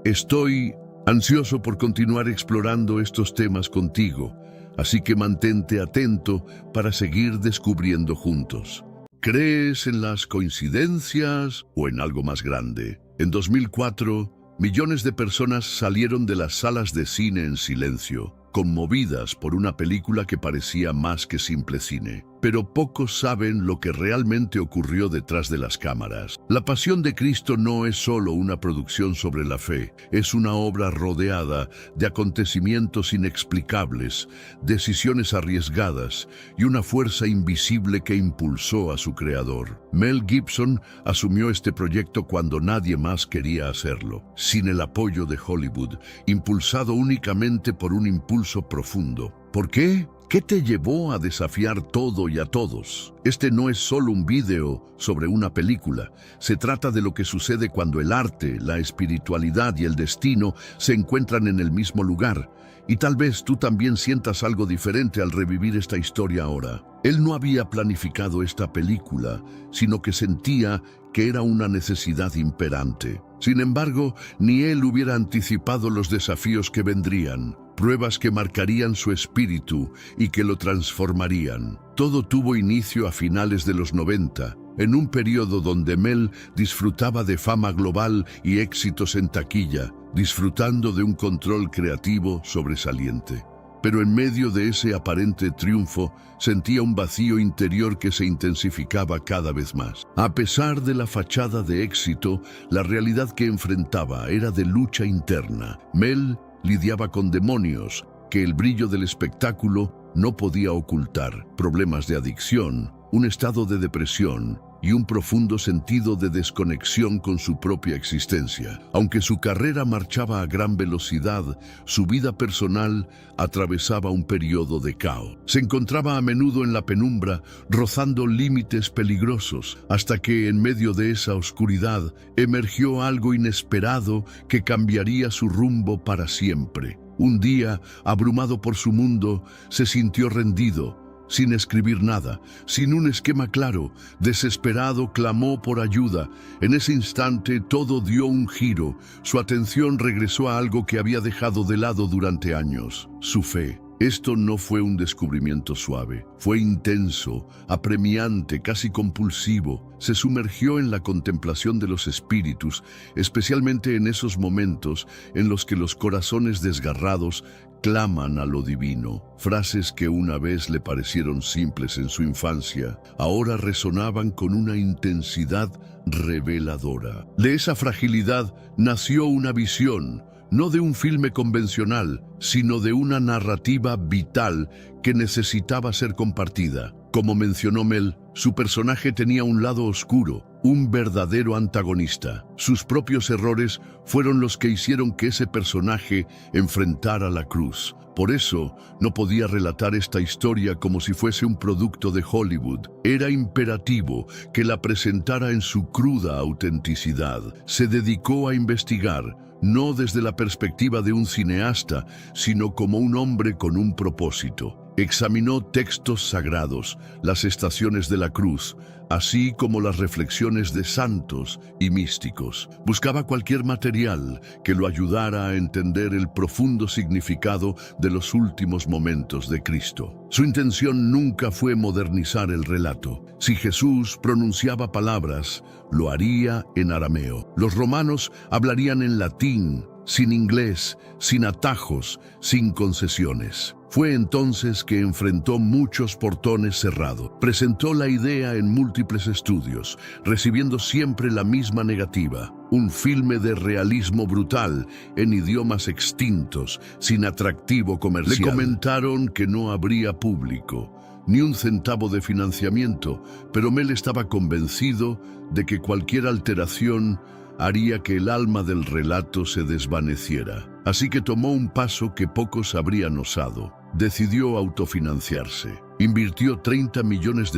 Estoy ansioso por continuar explorando estos temas contigo, así que mantente atento para seguir descubriendo juntos. ¿Crees en las coincidencias o en algo más grande? En 2004, millones de personas salieron de las salas de cine en silencio, conmovidas por una película que parecía más que simple cine. Pero pocos saben lo que realmente ocurrió detrás de las cámaras. La Pasión de Cristo no es solo una producción sobre la fe, es una obra rodeada de acontecimientos inexplicables, decisiones arriesgadas y una fuerza invisible que impulsó a su creador. Mel Gibson asumió este proyecto cuando nadie más quería hacerlo, sin el apoyo de Hollywood, impulsado únicamente por un impulso profundo. ¿Por qué? ¿Qué te llevó a desafiar todo y a todos? Este no es solo un video sobre una película. Se trata de lo que sucede cuando el arte, la espiritualidad y el destino se encuentran en el mismo lugar. Y tal vez tú también sientas algo diferente al revivir esta historia ahora. Él no había planificado esta película, sino que sentía que era una necesidad imperante. Sin embargo, ni él hubiera anticipado los desafíos que vendrían. Pruebas que marcarían su espíritu y que lo transformarían. Todo tuvo inicio a finales de los 90, en un periodo donde Mel disfrutaba de fama global y éxitos en taquilla, disfrutando de un control creativo sobresaliente. Pero en medio de ese aparente triunfo, sentía un vacío interior que se intensificaba cada vez más. A pesar de la fachada de éxito, la realidad que enfrentaba era de lucha interna. Mel lidiaba con demonios que el brillo del espectáculo no podía ocultar, problemas de adicción, un estado de depresión y un profundo sentido de desconexión con su propia existencia. Aunque su carrera marchaba a gran velocidad, su vida personal atravesaba un periodo de caos. Se encontraba a menudo en la penumbra, rozando límites peligrosos, hasta que en medio de esa oscuridad emergió algo inesperado que cambiaría su rumbo para siempre. Un día, abrumado por su mundo, se sintió rendido. Sin escribir nada, sin un esquema claro, desesperado clamó por ayuda. En ese instante todo dio un giro. Su atención regresó a algo que había dejado de lado durante años: su fe. Esto no fue un descubrimiento suave, fue intenso, apremiante, casi compulsivo. Se sumergió en la contemplación de los espíritus, especialmente en esos momentos en los que los corazones desgarrados claman a lo divino. Frases que una vez le parecieron simples en su infancia, ahora resonaban con una intensidad reveladora. De esa fragilidad nació una visión, no de un filme convencional, sino de una narrativa vital que necesitaba ser compartida. Como mencionó Mel, su personaje tenía un lado oscuro, un verdadero antagonista. Sus propios errores fueron los que hicieron que ese personaje enfrentara la cruz. Por eso, no podía relatar esta historia como si fuese un producto de Hollywood. Era imperativo que la presentara en su cruda autenticidad. Se dedicó a investigar, no desde la perspectiva de un cineasta, sino como un hombre con un propósito. Examinó textos sagrados, las estaciones de la cruz, así como las reflexiones de santos y místicos. Buscaba cualquier material que lo ayudara a entender el profundo significado de los últimos momentos de Cristo. Su intención nunca fue modernizar el relato. Si Jesús pronunciaba palabras, lo haría en arameo. Los romanos hablarían en latín, sin inglés, sin atajos, sin concesiones. Fue entonces que enfrentó muchos portones cerrados. Presentó la idea en múltiples estudios, recibiendo siempre la misma negativa. Un filme de realismo brutal en idiomas extintos, sin atractivo comercial. Le comentaron que no habría público, ni un centavo de financiamiento, pero Mel estaba convencido de que cualquier alteración haría que el alma del relato se desvaneciera. Así que tomó un paso que pocos habrían osado. Decidió autofinanciarse. Invirtió $30 millones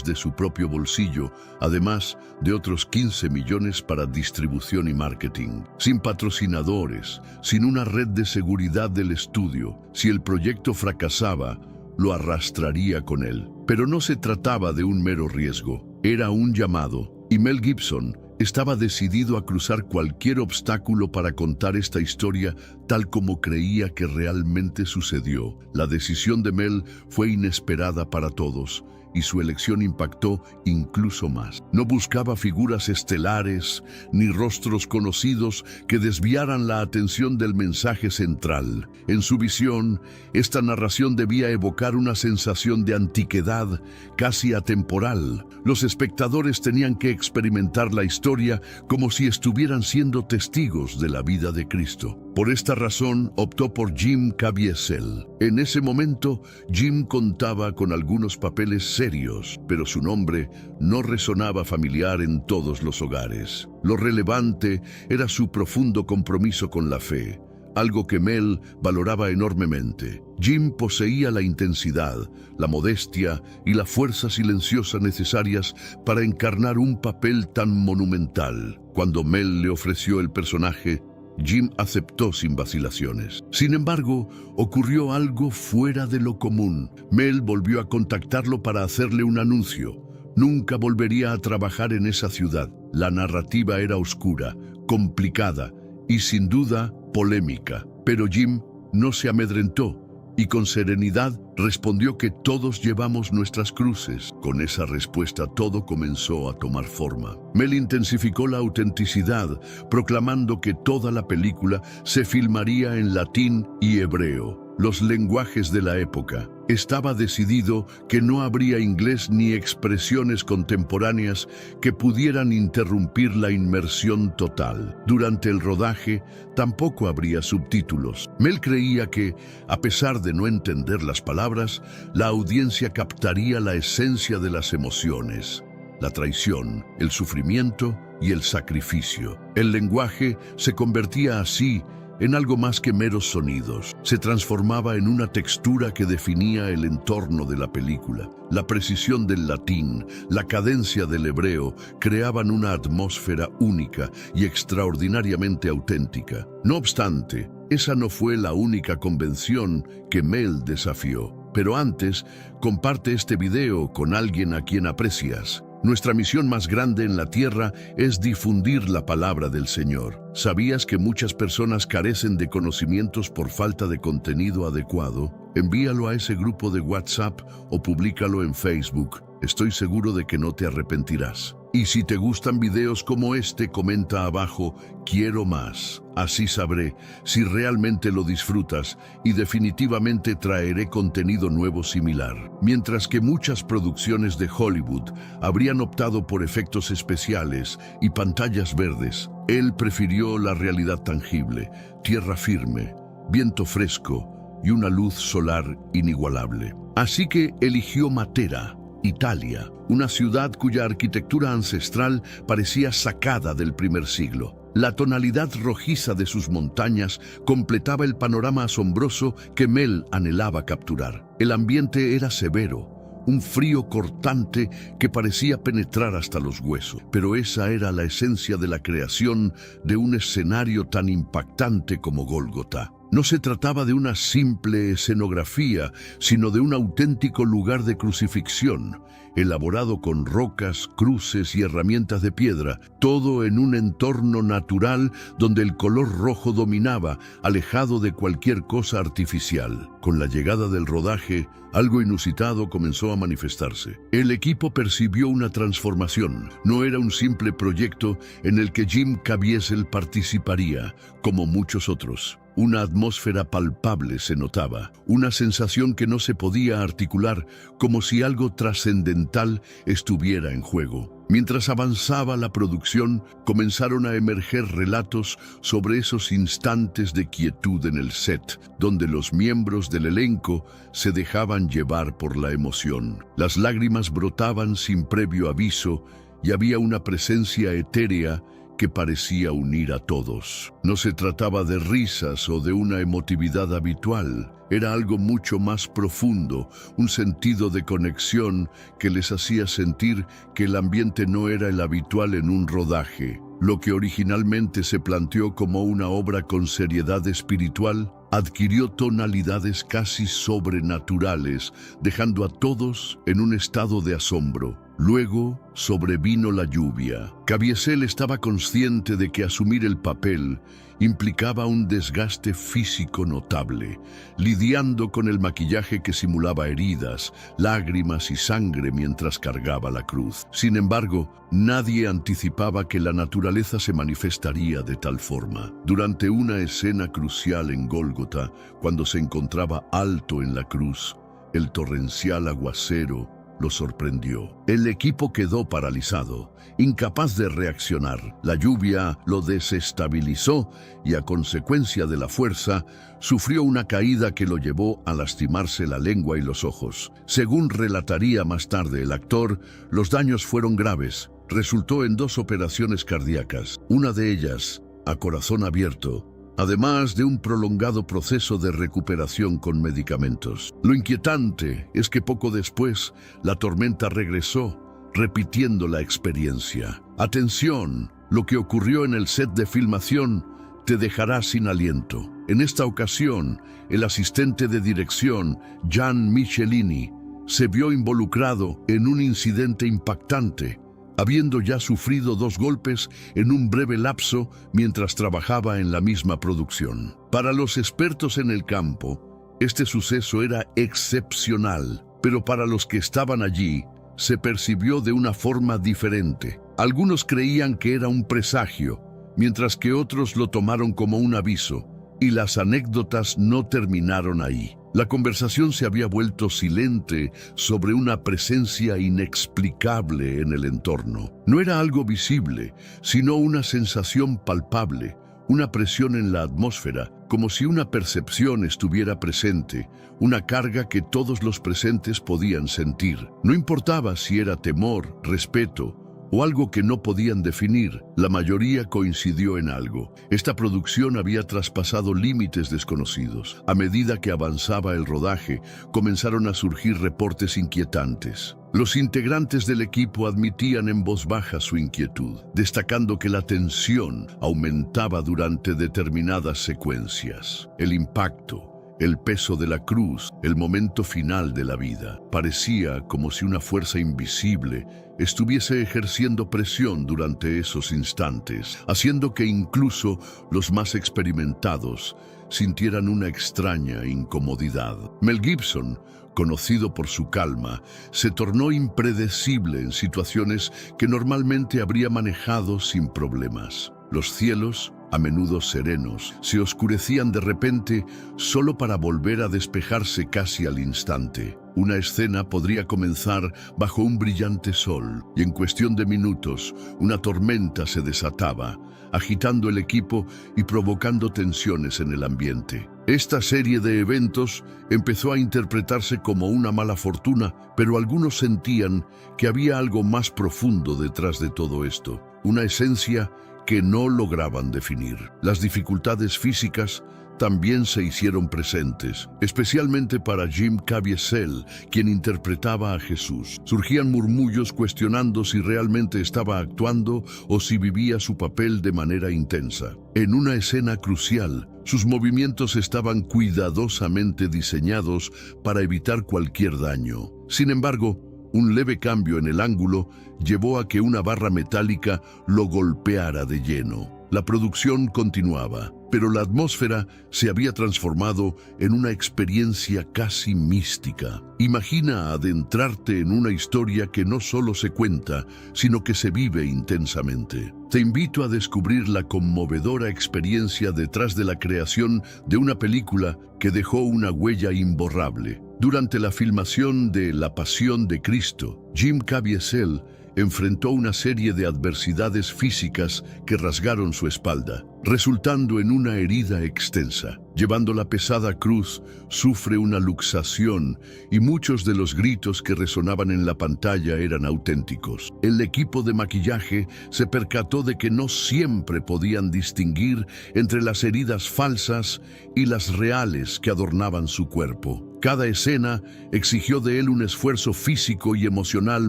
de su propio bolsillo, además de otros 15 millones para distribución y marketing. Sin patrocinadores, sin una red de seguridad del estudio, si el proyecto fracasaba, lo arrastraría con él. Pero no se trataba de un mero riesgo, era un llamado, y Mel Gibson estaba decidido a cruzar cualquier obstáculo para contar esta historia tal como creía que realmente sucedió. La decisión de Mel fue inesperada para todos y su elección impactó incluso más. No buscaba figuras estelares ni rostros conocidos que desviaran la atención del mensaje central. En su visión, esta narración debía evocar una sensación de antiquedad casi atemporal. Los espectadores tenían que experimentar la historia como si estuvieran siendo testigos de la vida de Cristo. Por esta razón, optó por Jim Caviezel. En ese momento, Jim contaba con algunos papeles serios, pero su nombre no resonaba familiar en todos los hogares. Lo relevante era su profundo compromiso con la fe, algo que Mel valoraba enormemente. Jim poseía la intensidad, la modestia y la fuerza silenciosa necesarias para encarnar un papel tan monumental. Cuando Mel le ofreció el personaje, Jim aceptó sin vacilaciones. Sin embargo, ocurrió algo fuera de lo común. Mel volvió a contactarlo para hacerle un anuncio. Nunca volvería a trabajar en esa ciudad. La narrativa era oscura, complicada y sin duda polémica. Pero Jim no se amedrentó y con serenidad respondió que todos llevamos nuestras cruces. Con esa respuesta todo comenzó a tomar forma. Mel intensificó la autenticidad, proclamando que toda la película se filmaría en latín y hebreo, los lenguajes de la época. Estaba decidido que no habría inglés ni expresiones contemporáneas que pudieran interrumpir la inmersión total. Durante el rodaje, tampoco habría subtítulos. Mel creía que, a pesar de no entender las palabras, la audiencia captaría la esencia de las emociones, la traición, el sufrimiento y el sacrificio. El lenguaje se convertía así en algo más que meros sonidos. Se transformaba en una textura que definía el entorno de la película. La precisión del latín, la cadencia del hebreo, creaban una atmósfera única y extraordinariamente auténtica. No obstante, esa no fue la única convención que Mel desafió. Pero antes, comparte este video con alguien a quien aprecias. Nuestra misión más grande en la tierra es difundir la palabra del Señor. ¿Sabías que muchas personas carecen de conocimientos por falta de contenido adecuado? Envíalo a ese grupo de WhatsApp o públicalo en Facebook. Estoy seguro de que no te arrepentirás. Y si te gustan videos como este, comenta abajo, quiero más. Así sabré si realmente lo disfrutas y definitivamente traeré contenido nuevo similar. Mientras que muchas producciones de Hollywood habrían optado por efectos especiales y pantallas verdes, él prefirió la realidad tangible, tierra firme, viento fresco y una luz solar inigualable. Así que eligió Matera, Italia, una ciudad cuya arquitectura ancestral parecía sacada del primer siglo. La tonalidad rojiza de sus montañas completaba el panorama asombroso que Mel anhelaba capturar. El ambiente era severo, un frío cortante que parecía penetrar hasta los huesos. Pero esa era la esencia de la creación de un escenario tan impactante como Gólgota. No se trataba de una simple escenografía, sino de un auténtico lugar de crucifixión, elaborado con rocas, cruces y herramientas de piedra, todo en un entorno natural donde el color rojo dominaba, alejado de cualquier cosa artificial. Con la llegada del rodaje, algo inusitado comenzó a manifestarse. El equipo percibió una transformación. No era un simple proyecto en el que Jim Caviezel participaría, como muchos otros. Una atmósfera palpable se notaba, una sensación que no se podía articular, como si algo trascendental estuviera en juego. Mientras avanzaba la producción, comenzaron a emerger relatos sobre esos instantes de quietud en el set, donde los miembros del elenco se dejaban llevar por la emoción. Las lágrimas brotaban sin previo aviso y había una presencia etérea que parecía unir a todos. No se trataba de risas o de una emotividad habitual. Era algo mucho más profundo, un sentido de conexión que les hacía sentir que el ambiente no era el habitual en un rodaje. Lo que originalmente se planteó como una obra con seriedad espiritual adquirió tonalidades casi sobrenaturales, dejando a todos en un estado de asombro. Luego sobrevino la lluvia. Caviezel estaba consciente de que asumir el papel implicaba un desgaste físico notable, lidiando con el maquillaje que simulaba heridas, lágrimas y sangre mientras cargaba la cruz. Sin embargo, nadie anticipaba que la naturaleza se manifestaría de tal forma. Durante una escena crucial en Gólgota, cuando se encontraba alto en la cruz, el torrencial aguacero lo sorprendió. El equipo quedó paralizado, incapaz de reaccionar. La lluvia lo desestabilizó y, a consecuencia de la fuerza, sufrió una caída que lo llevó a lastimarse la lengua y los ojos. Según relataría más tarde el actor, los daños fueron graves. Resultó en 2 operaciones cardíacas, una de ellas a corazón abierto, además de un prolongado proceso de recuperación con medicamentos. Lo inquietante es que poco después la tormenta regresó, repitiendo la experiencia. Atención, lo que ocurrió en el set de filmación te dejará sin aliento. En esta ocasión, el asistente de dirección, Gian Michelini, se vio involucrado en un incidente impactante, habiendo ya sufrido 2 golpes en un breve lapso mientras trabajaba en la misma producción. Para los expertos en el campo, este suceso era excepcional, pero para los que estaban allí, se percibió de una forma diferente. Algunos creían que era un presagio, mientras que otros lo tomaron como un aviso, y las anécdotas no terminaron ahí. La conversación se había vuelto silente sobre una presencia inexplicable en el entorno. No era algo visible, sino una sensación palpable, una presión en la atmósfera, como si una percepción estuviera presente, una carga que todos los presentes podían sentir. No importaba si era temor, respeto o algo que no podían definir, la mayoría coincidió en algo. Esta producción había traspasado límites desconocidos. A medida que avanzaba el rodaje, comenzaron a surgir reportes inquietantes. Los integrantes del equipo admitían en voz baja su inquietud, destacando que la tensión aumentaba durante determinadas secuencias. El impacto, el peso de la cruz, el momento final de la vida. Parecía como si una fuerza invisible estuviese ejerciendo presión durante esos instantes, haciendo que incluso los más experimentados sintieran una extraña incomodidad. Mel Gibson, conocido por su calma, se tornó impredecible en situaciones que normalmente habría manejado sin problemas. Los cielos, a menudo serenos, se oscurecían de repente solo para volver a despejarse casi al instante. Una escena podría comenzar bajo un brillante sol y en cuestión de minutos una tormenta se desataba, agitando el equipo y provocando tensiones en el ambiente. Esta serie de eventos empezó a interpretarse como una mala fortuna, pero algunos sentían que había algo más profundo detrás de todo esto, una esencia que no lograban definir. Las dificultades físicas también se hicieron presentes, especialmente para Jim Caviezel, quien interpretaba a Jesús. Surgían murmullos cuestionando si realmente estaba actuando o si vivía su papel de manera intensa. En una escena crucial, sus movimientos estaban cuidadosamente diseñados para evitar cualquier daño. Sin embargo, un leve cambio en el ángulo llevó a que una barra metálica lo golpeara de lleno. La producción continuaba, pero la atmósfera se había transformado en una experiencia casi mística. Imagina adentrarte en una historia que no solo se cuenta, sino que se vive intensamente. Te invito a descubrir la conmovedora experiencia detrás de la creación de una película que dejó una huella imborrable. Durante la filmación de La Pasión de Cristo, Jim Caviezel enfrentó una serie de adversidades físicas que rasgaron su espalda, resultando en una herida extensa. Llevando la pesada cruz, sufre una luxación y muchos de los gritos que resonaban en la pantalla eran auténticos. El equipo de maquillaje se percató de que no siempre podían distinguir entre las heridas falsas y las reales que adornaban su cuerpo. Cada escena exigió de él un esfuerzo físico y emocional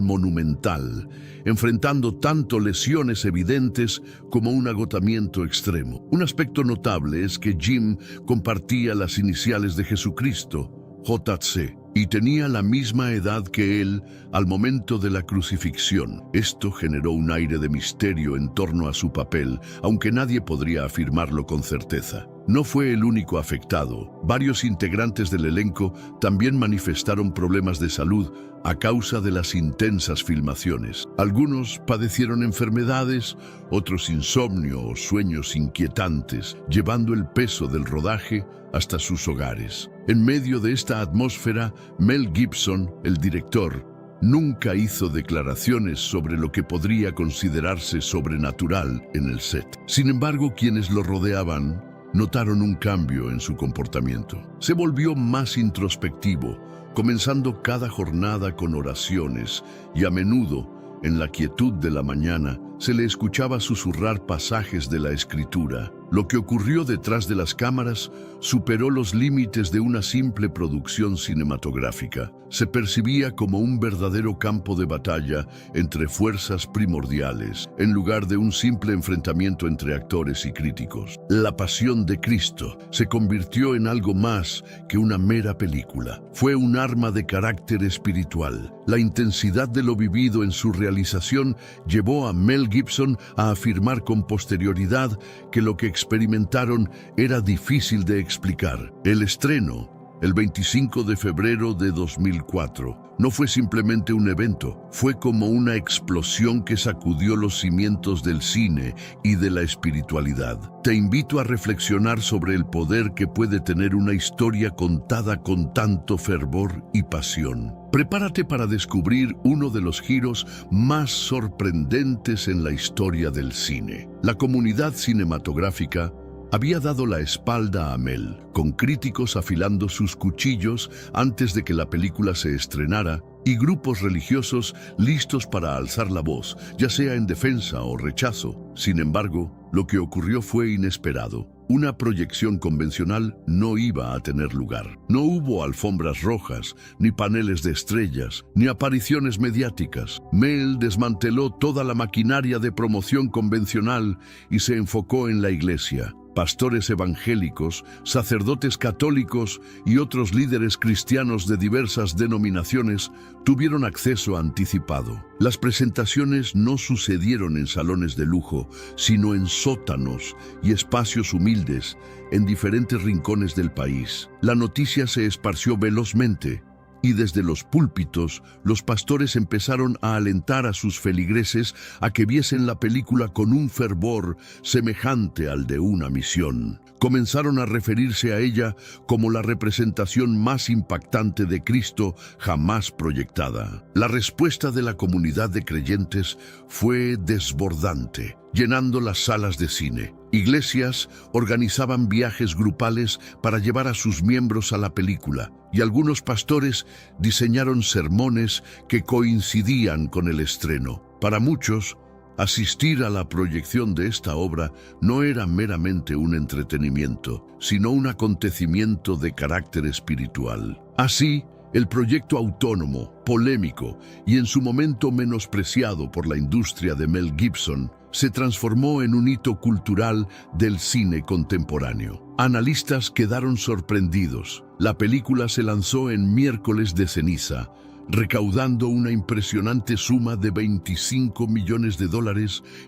monumental, enfrentando tanto lesiones evidentes como un agotamiento extremo. Un aspecto notable es que Jim compartía las iniciales de Jesucristo, JC, y tenía la misma edad que él al momento de la crucifixión. Esto generó un aire de misterio en torno a su papel, aunque nadie podría afirmarlo con certeza. No fue el único afectado. Varios integrantes del elenco también manifestaron problemas de salud a causa de las intensas filmaciones. Algunos padecieron enfermedades, otros insomnio o sueños inquietantes, llevando el peso del rodaje hasta sus hogares. En medio de esta atmósfera, Mel Gibson, el director, nunca hizo declaraciones sobre lo que podría considerarse sobrenatural en el set. Sin embargo, quienes lo rodeaban notaron un cambio en su comportamiento. Se volvió más introspectivo, comenzando cada jornada con oraciones y a menudo, en la quietud de la mañana, se le escuchaba susurrar pasajes de la Escritura. Lo que ocurrió detrás de las cámaras superó los límites de una simple producción cinematográfica. Se percibía como un verdadero campo de batalla entre fuerzas primordiales, en lugar de un simple enfrentamiento entre actores y críticos. La Pasión de Cristo se convirtió en algo más que una mera película. Fue un arma de carácter espiritual. La intensidad de lo vivido en su realización llevó a Mel Gibson a afirmar con posterioridad que lo que experimentaron era difícil de explicar. El estreno, el 25 de febrero de 2004, no fue simplemente un evento, fue como una explosión que sacudió los cimientos del cine y de la espiritualidad. Te invito a reflexionar sobre el poder que puede tener una historia contada con tanto fervor y pasión. Prepárate para descubrir uno de los giros más sorprendentes en la historia del cine. La comunidad cinematográfica había dado la espalda a Mel, con críticos afilando sus cuchillos antes de que la película se estrenara y grupos religiosos listos para alzar la voz, ya sea en defensa o rechazo. Sin embargo, lo que ocurrió fue inesperado. Una proyección convencional no iba a tener lugar. No hubo alfombras rojas, ni paneles de estrellas, ni apariciones mediáticas. Mel desmanteló toda la maquinaria de promoción convencional y se enfocó en la iglesia. Pastores evangélicos, sacerdotes católicos y otros líderes cristianos de diversas denominaciones tuvieron acceso anticipado. Las presentaciones no sucedieron en salones de lujo, sino en sótanos y espacios humildes en diferentes rincones del país. La noticia se esparció velozmente, y desde los púlpitos, los pastores empezaron a alentar a sus feligreses a que viesen la película con un fervor semejante al de una misión. Comenzaron a referirse a ella como la representación más impactante de Cristo jamás proyectada. La respuesta de la comunidad de creyentes fue desbordante, llenando las salas de cine. Iglesias organizaban viajes grupales para llevar a sus miembros a la película, y algunos pastores diseñaron sermones que coincidían con el estreno. Para muchos, asistir a la proyección de esta obra no era meramente un entretenimiento, sino un acontecimiento de carácter espiritual. Así, el proyecto autónomo, polémico y en su momento menospreciado por la industria de Mel Gibson, se transformó en un hito cultural del cine contemporáneo. Analistas quedaron sorprendidos. La película se lanzó en Miércoles de Ceniza, recaudando una impresionante suma de $25 millones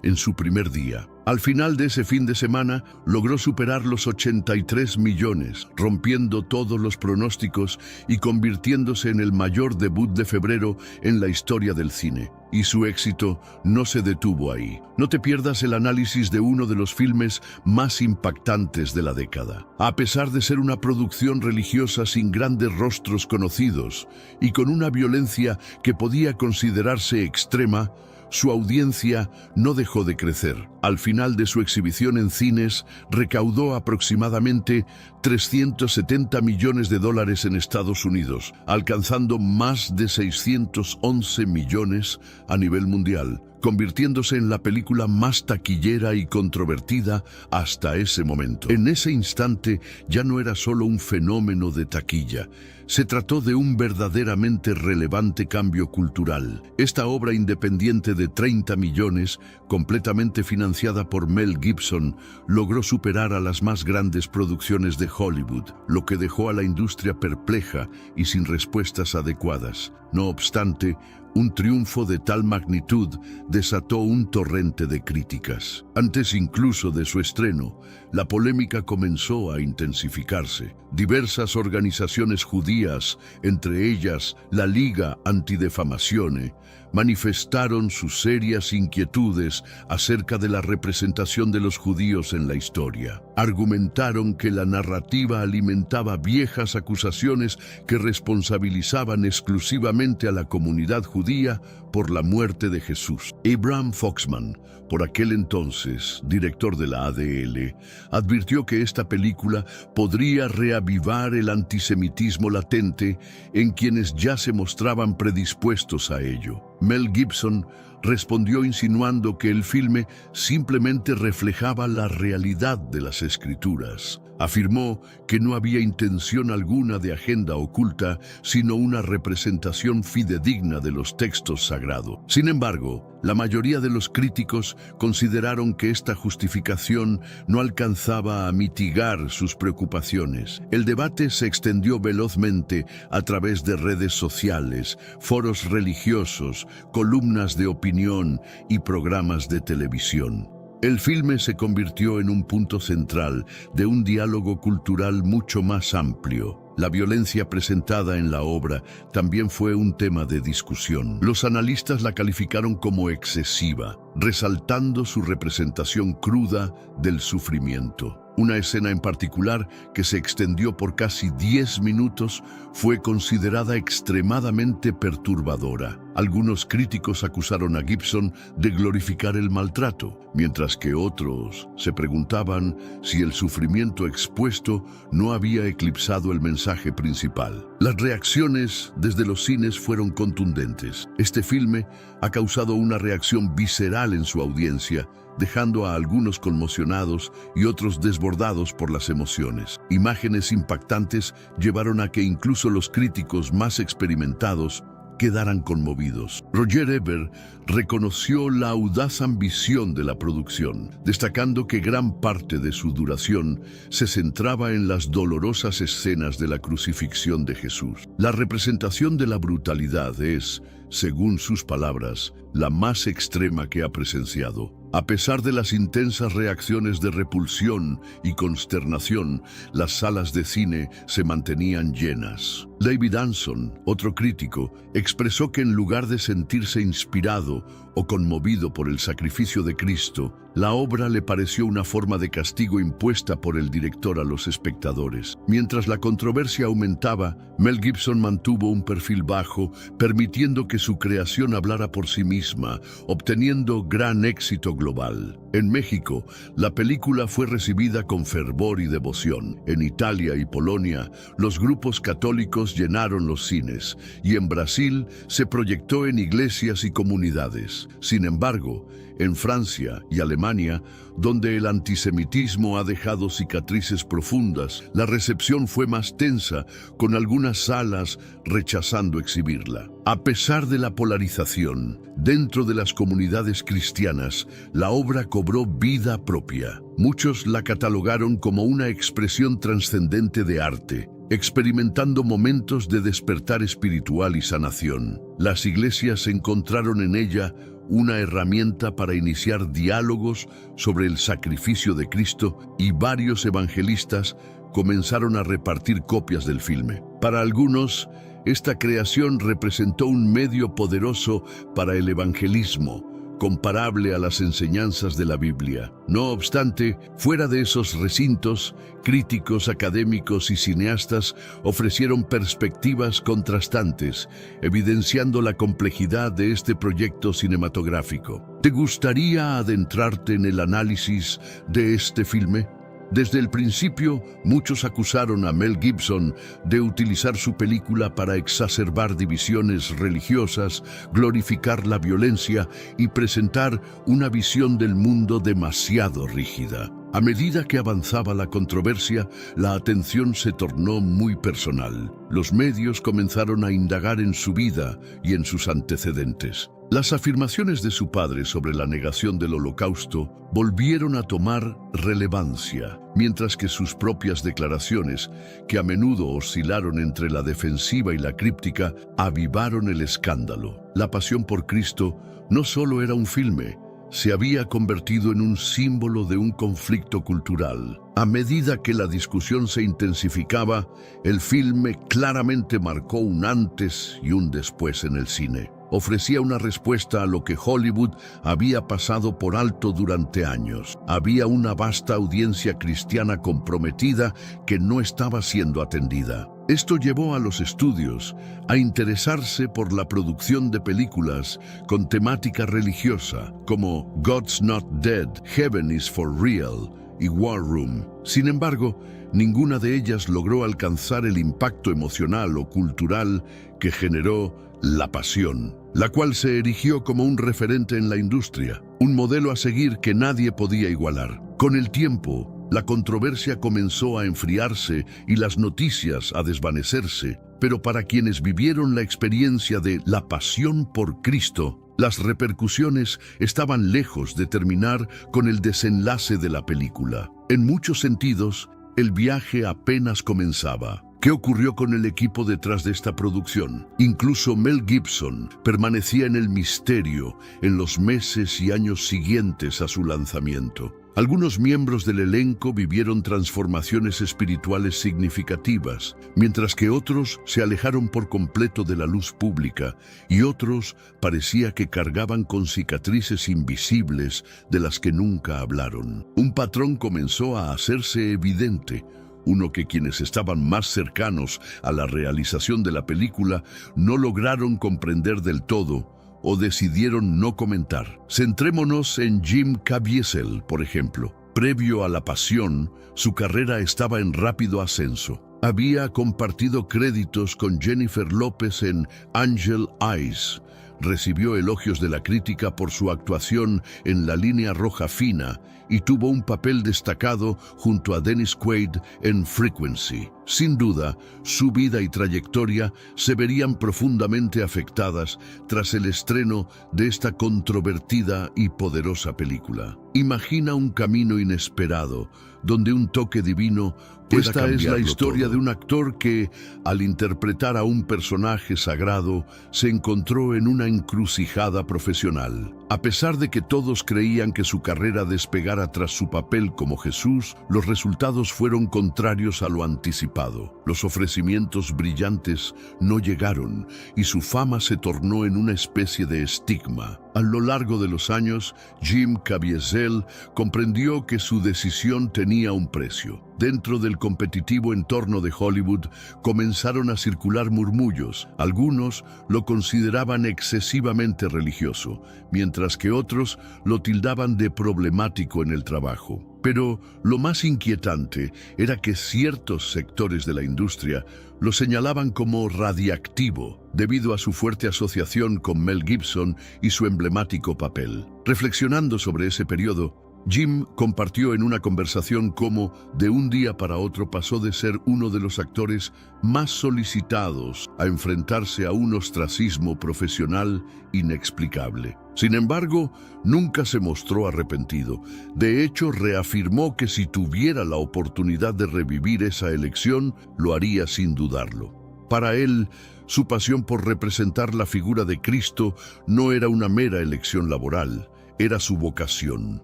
en su primer día. Al final de ese fin de semana, logró superar los 83 millones, rompiendo todos los pronósticos y convirtiéndose en el mayor debut de febrero en la historia del cine. Y su éxito no se detuvo ahí. No te pierdas el análisis de uno de los filmes más impactantes de la década. A pesar de ser una producción religiosa sin grandes rostros conocidos y con una violencia que podía considerarse extrema, su audiencia no dejó de crecer. Al final de su exhibición en cines, recaudó aproximadamente $370 millones en Estados Unidos, alcanzando más de 611 millones a nivel mundial, convirtiéndose en la película más taquillera y controvertida hasta ese momento. En ese instante ya no era solo un fenómeno de taquilla, se trató de un verdaderamente relevante cambio cultural. Esta obra independiente de 30 millones, completamente financiada por Mel Gibson, logró superar a las más grandes producciones de Hollywood, lo que dejó a la industria perpleja y sin respuestas adecuadas. No obstante, un triunfo de tal magnitud desató un torrente de críticas. Antes incluso de su estreno, la polémica comenzó a intensificarse. Diversas organizaciones judías, entre ellas la Liga Antidefamazione, manifestaron sus serias inquietudes acerca de la representación de los judíos en la historia. Argumentaron que la narrativa alimentaba viejas acusaciones que responsabilizaban exclusivamente a la comunidad judía por la muerte de Jesús. Abraham Foxman, por aquel entonces director de la ADL, advirtió que esta película podría reavivar el antisemitismo latente en quienes ya se mostraban predispuestos a ello. Mel Gibson respondió insinuando que el filme simplemente reflejaba la realidad de las Escrituras. Afirmó que no había intención alguna de agenda oculta, sino una representación fidedigna de los textos sagrados. Sin embargo, la mayoría de los críticos consideraron que esta justificación no alcanzaba a mitigar sus preocupaciones. El debate se extendió velozmente a través de redes sociales, foros religiosos, columnas de opinión y programas de televisión. El filme se convirtió en un punto central de un diálogo cultural mucho más amplio. La violencia presentada en la obra también fue un tema de discusión. Los analistas la calificaron como excesiva, resaltando su representación cruda del sufrimiento. Una escena en particular, que se extendió por casi 10 minutos, fue considerada extremadamente perturbadora. Algunos críticos acusaron a Gibson de glorificar el maltrato, mientras que otros se preguntaban si el sufrimiento expuesto no había eclipsado el mensaje principal. Las reacciones desde los cines fueron contundentes. Este filme ha causado una reacción visceral en su audiencia, dejando a algunos conmocionados y otros desbordados por las emociones. Imágenes impactantes llevaron a que incluso los críticos más experimentados quedaran conmovidos. Roger Ebert reconoció la audaz ambición de la producción, destacando que gran parte de su duración se centraba en las dolorosas escenas de la crucifixión de Jesús. La representación de la brutalidad es, según sus palabras, la más extrema que ha presenciado. A pesar de las intensas reacciones de repulsión y consternación, las salas de cine se mantenían llenas. David Anson, otro crítico, expresó que en lugar de sentirse inspirado o conmovido por el sacrificio de Cristo, la obra le pareció una forma de castigo impuesta por el director a los espectadores. Mientras la controversia aumentaba, Mel Gibson mantuvo un perfil bajo, permitiendo que su creación hablara por sí misma, obteniendo gran éxito global. En México, la película fue recibida con fervor y devoción. En Italia y Polonia, los grupos católicos llenaron los cines, y en Brasil se proyectó en iglesias y comunidades. Sin embargo, en Francia y Alemania, donde el antisemitismo ha dejado cicatrices profundas, la recepción fue más tensa, con algunas salas rechazando exhibirla. A pesar de la polarización, dentro de las comunidades cristianas, la obra cobró vida propia. Muchos la catalogaron como una expresión trascendente de arte, experimentando momentos de despertar espiritual y sanación. Las iglesias encontraron en ella una herramienta para iniciar diálogos sobre el sacrificio de Cristo y varios evangelistas comenzaron a repartir copias del filme. Para algunos, esta creación representó un medio poderoso para el evangelismo, comparable a las enseñanzas de la Biblia. No obstante, fuera de esos recintos, críticos, académicos y cineastas ofrecieron perspectivas contrastantes, evidenciando la complejidad de este proyecto cinematográfico. ¿Te gustaría adentrarte en el análisis de este filme? Desde el principio, muchos acusaron a Mel Gibson de utilizar su película para exacerbar divisiones religiosas, glorificar la violencia y presentar una visión del mundo demasiado rígida. A medida que avanzaba la controversia, la atención se tornó muy personal. Los medios comenzaron a indagar en su vida y en sus antecedentes. Las afirmaciones de su padre sobre la negación del Holocausto volvieron a tomar relevancia, mientras que sus propias declaraciones, que a menudo oscilaron entre la defensiva y la críptica, avivaron el escándalo. La pasión por Cristo no solo era un filme, se había convertido en un símbolo de un conflicto cultural. A medida que la discusión se intensificaba, el filme claramente marcó un antes y un después en el cine. Ofrecía una respuesta a lo que Hollywood había pasado por alto durante años. Había una vasta audiencia cristiana comprometida que no estaba siendo atendida. Esto llevó a los estudios a interesarse por la producción de películas con temática religiosa, como God's Not Dead, Heaven is for Real y War Room. Sin embargo, ninguna de ellas logró alcanzar el impacto emocional o cultural que generó La Pasión, la cual se erigió como un referente en la industria, un modelo a seguir que nadie podía igualar. Con el tiempo, la controversia comenzó a enfriarse y las noticias a desvanecerse, pero para quienes vivieron la experiencia de la pasión por Cristo, las repercusiones estaban lejos de terminar con el desenlace de la película. En muchos sentidos, el viaje apenas comenzaba. ¿Qué ocurrió con el equipo detrás de esta producción? Incluso Mel Gibson permanecía en el misterio en los meses y años siguientes a su lanzamiento. Algunos miembros del elenco vivieron transformaciones espirituales significativas, mientras que otros se alejaron por completo de la luz pública y otros parecía que cargaban con cicatrices invisibles de las que nunca hablaron. Un patrón comenzó a hacerse evidente, uno que quienes estaban más cercanos a la realización de la película no lograron comprender del todo o decidieron no comentar. Centrémonos en Jim Caviezel, por ejemplo. Previo a La Pasión, su carrera estaba en rápido ascenso. Había compartido créditos con Jennifer López en Angel Eyes. Recibió elogios de la crítica por su actuación en La Línea Roja Fina y tuvo un papel destacado junto a Dennis Quaid en Frequency. Sin duda, su vida y trayectoria se verían profundamente afectadas tras el estreno de esta controvertida y poderosa película. Imagina un camino inesperado, donde un toque divino pueda cambiarlo todo. Esta es la historia de un actor que, al interpretar a un personaje sagrado, se encontró en una encrucijada profesional. A pesar de que todos creían que su carrera despegara tras su papel como Jesús, los resultados fueron contrarios a lo anticipado. Los ofrecimientos brillantes no llegaron y su fama se tornó en una especie de estigma. A lo largo de los años, Jim Caviezel comprendió que su decisión tenía un precio. Dentro del competitivo entorno de Hollywood comenzaron a circular murmullos. Algunos lo consideraban excesivamente religioso, mientras que otros lo tildaban de problemático en el trabajo. Pero lo más inquietante era que ciertos sectores de la industria lo señalaban como radiactivo, debido a su fuerte asociación con Mel Gibson y su emblemático papel. Reflexionando sobre ese periodo, Jim compartió en una conversación cómo, de un día para otro, pasó de ser uno de los actores más solicitados a enfrentarse a un ostracismo profesional inexplicable. Sin embargo, nunca se mostró arrepentido. De hecho, reafirmó que si tuviera la oportunidad de revivir esa elección, lo haría sin dudarlo. Para él, su pasión por representar la figura de Cristo no era una mera elección laboral, era su vocación.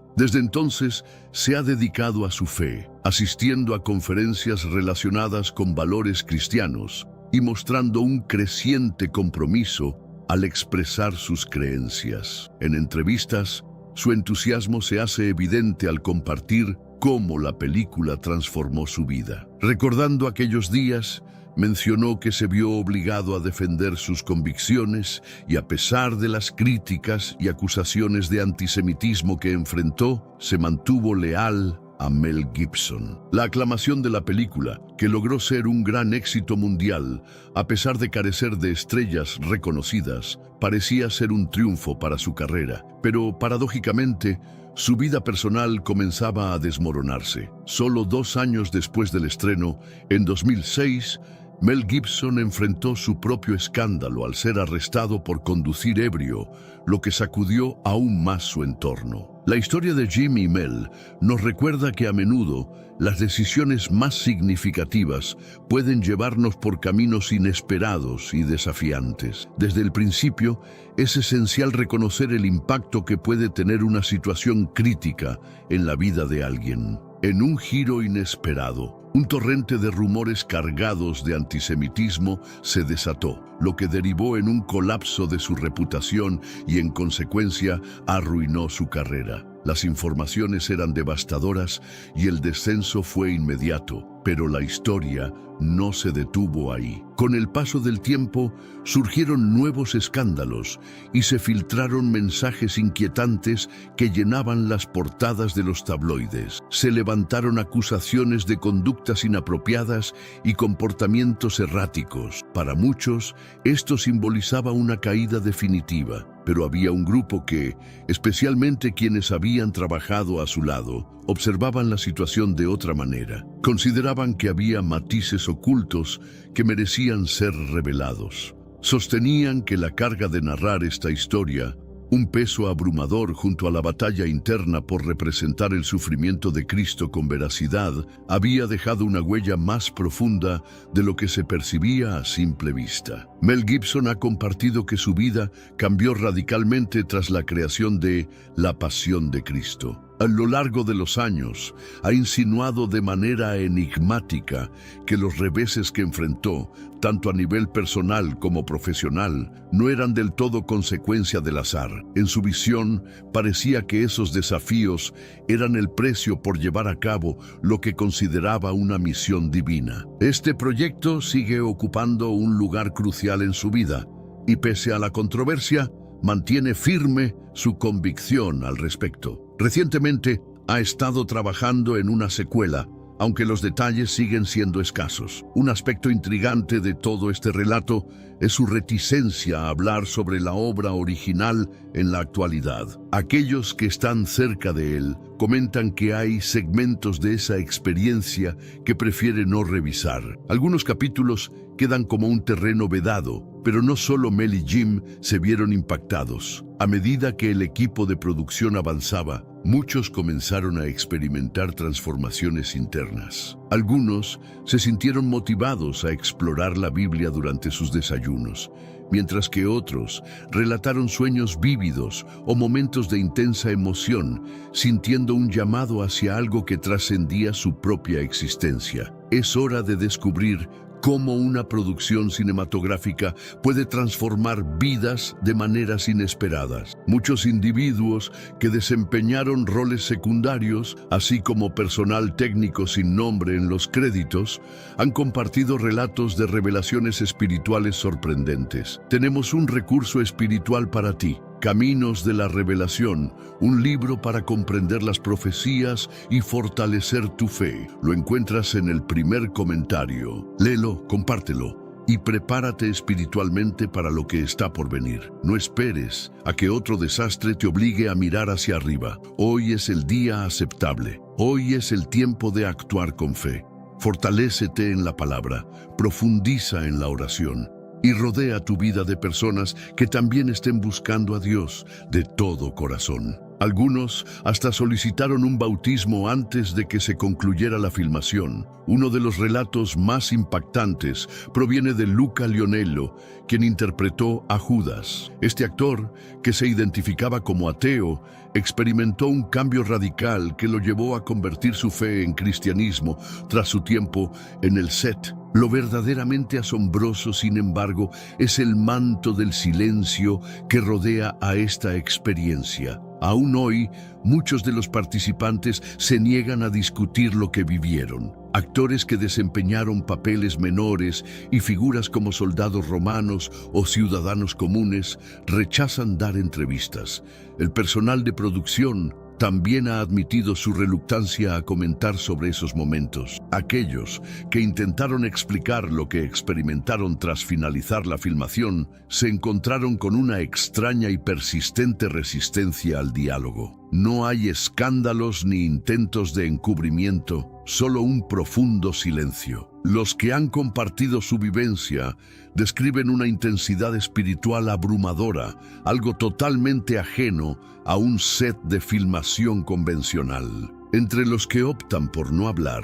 Desde entonces se ha dedicado a su fe, asistiendo a conferencias relacionadas con valores cristianos y mostrando un creciente compromiso al expresar sus creencias. En entrevistas, su entusiasmo se hace evidente al compartir cómo la película transformó su vida. Recordando aquellos días, mencionó que se vio obligado a defender sus convicciones y a pesar de las críticas y acusaciones de antisemitismo que enfrentó, se mantuvo leal a Mel Gibson. La aclamación de la película, que logró ser un gran éxito mundial, a pesar de carecer de estrellas reconocidas, parecía ser un triunfo para su carrera. Pero, paradójicamente, su vida personal comenzaba a desmoronarse. Solo 2 años después del estreno, en 2006, Mel Gibson enfrentó su propio escándalo al ser arrestado por conducir ebrio, lo que sacudió aún más su entorno. La historia de Jim y Mel nos recuerda que a menudo las decisiones más significativas pueden llevarnos por caminos inesperados y desafiantes. Desde el principio, es esencial reconocer el impacto que puede tener una situación crítica en la vida de alguien. En un giro inesperado, un torrente de rumores cargados de antisemitismo se desató, lo que derivó en un colapso de su reputación y, en consecuencia, arruinó su carrera. Las informaciones eran devastadoras y el descenso fue inmediato, pero la historia no se detuvo ahí. Con el paso del tiempo, surgieron nuevos escándalos y se filtraron mensajes inquietantes que llenaban las portadas de los tabloides. Se levantaron acusaciones de conductas inapropiadas y comportamientos erráticos. Para muchos, esto simbolizaba una caída definitiva. Pero había un grupo que, especialmente quienes habían trabajado a su lado, observaban la situación de otra manera. Consideraban que había matices ocultos que merecían ser revelados. Sostenían que la carga de narrar esta historia, un peso abrumador junto a la batalla interna por representar el sufrimiento de Cristo con veracidad, había dejado una huella más profunda de lo que se percibía a simple vista. Mel Gibson ha compartido que su vida cambió radicalmente tras la creación de La Pasión de Cristo. A lo largo de los años, ha insinuado de manera enigmática que los reveses que enfrentó, tanto a nivel personal como profesional, no eran del todo consecuencia del azar. En su visión, parecía que esos desafíos eran el precio por llevar a cabo lo que consideraba una misión divina. Este proyecto sigue ocupando un lugar crucial en su vida, y pese a la controversia, mantiene firme su convicción al respecto. Recientemente ha estado trabajando en una secuela, aunque los detalles siguen siendo escasos. Un aspecto intrigante de todo este relato es su reticencia a hablar sobre la obra original en la actualidad. Aquellos que están cerca de él comentan que hay segmentos de esa experiencia que prefiere no revisar. Algunos capítulos quedan como un terreno vedado, pero no solo Mel y Jim se vieron impactados. A medida que el equipo de producción avanzaba, muchos comenzaron a experimentar transformaciones internas. Algunos se sintieron motivados a explorar la Biblia durante sus desayunos, mientras que otros relataron sueños vívidos o momentos de intensa emoción, sintiendo un llamado hacia algo que trascendía su propia existencia. Es hora de descubrir cómo una producción cinematográfica puede transformar vidas de maneras inesperadas. Muchos individuos que desempeñaron roles secundarios, así como personal técnico sin nombre en los créditos, han compartido relatos de revelaciones espirituales sorprendentes. Tenemos un recurso espiritual para ti. Caminos de la Revelación, un libro para comprender las profecías y fortalecer tu fe. Lo encuentras en el primer comentario. Léelo, compártelo y prepárate espiritualmente para lo que está por venir. No esperes a que otro desastre te obligue a mirar hacia arriba. Hoy es el día aceptable. Hoy es el tiempo de actuar con fe. Fortalécete en la palabra, profundiza en la oración y rodea tu vida de personas que también estén buscando a Dios de todo corazón. Algunos hasta solicitaron un bautismo antes de que se concluyera la filmación. Uno de los relatos más impactantes proviene de Luca Lionello, quien interpretó a Judas. Este actor, que se identificaba como ateo, experimentó un cambio radical que lo llevó a convertir su fe en cristianismo tras su tiempo en el set. Lo verdaderamente asombroso, sin embargo, es el manto del silencio que rodea a esta experiencia. Aún hoy, muchos de los participantes se niegan a discutir lo que vivieron. Actores que desempeñaron papeles menores y figuras como soldados romanos o ciudadanos comunes rechazan dar entrevistas. El personal de producción también ha admitido su reluctancia a comentar sobre esos momentos. Aquellos que intentaron explicar lo que experimentaron tras finalizar la filmación se encontraron con una extraña y persistente resistencia al diálogo. No hay escándalos ni intentos de encubrimiento, solo un profundo silencio. Los que han compartido su vivencia describen una intensidad espiritual abrumadora, algo totalmente ajeno a un set de filmación convencional. Entre los que optan por no hablar,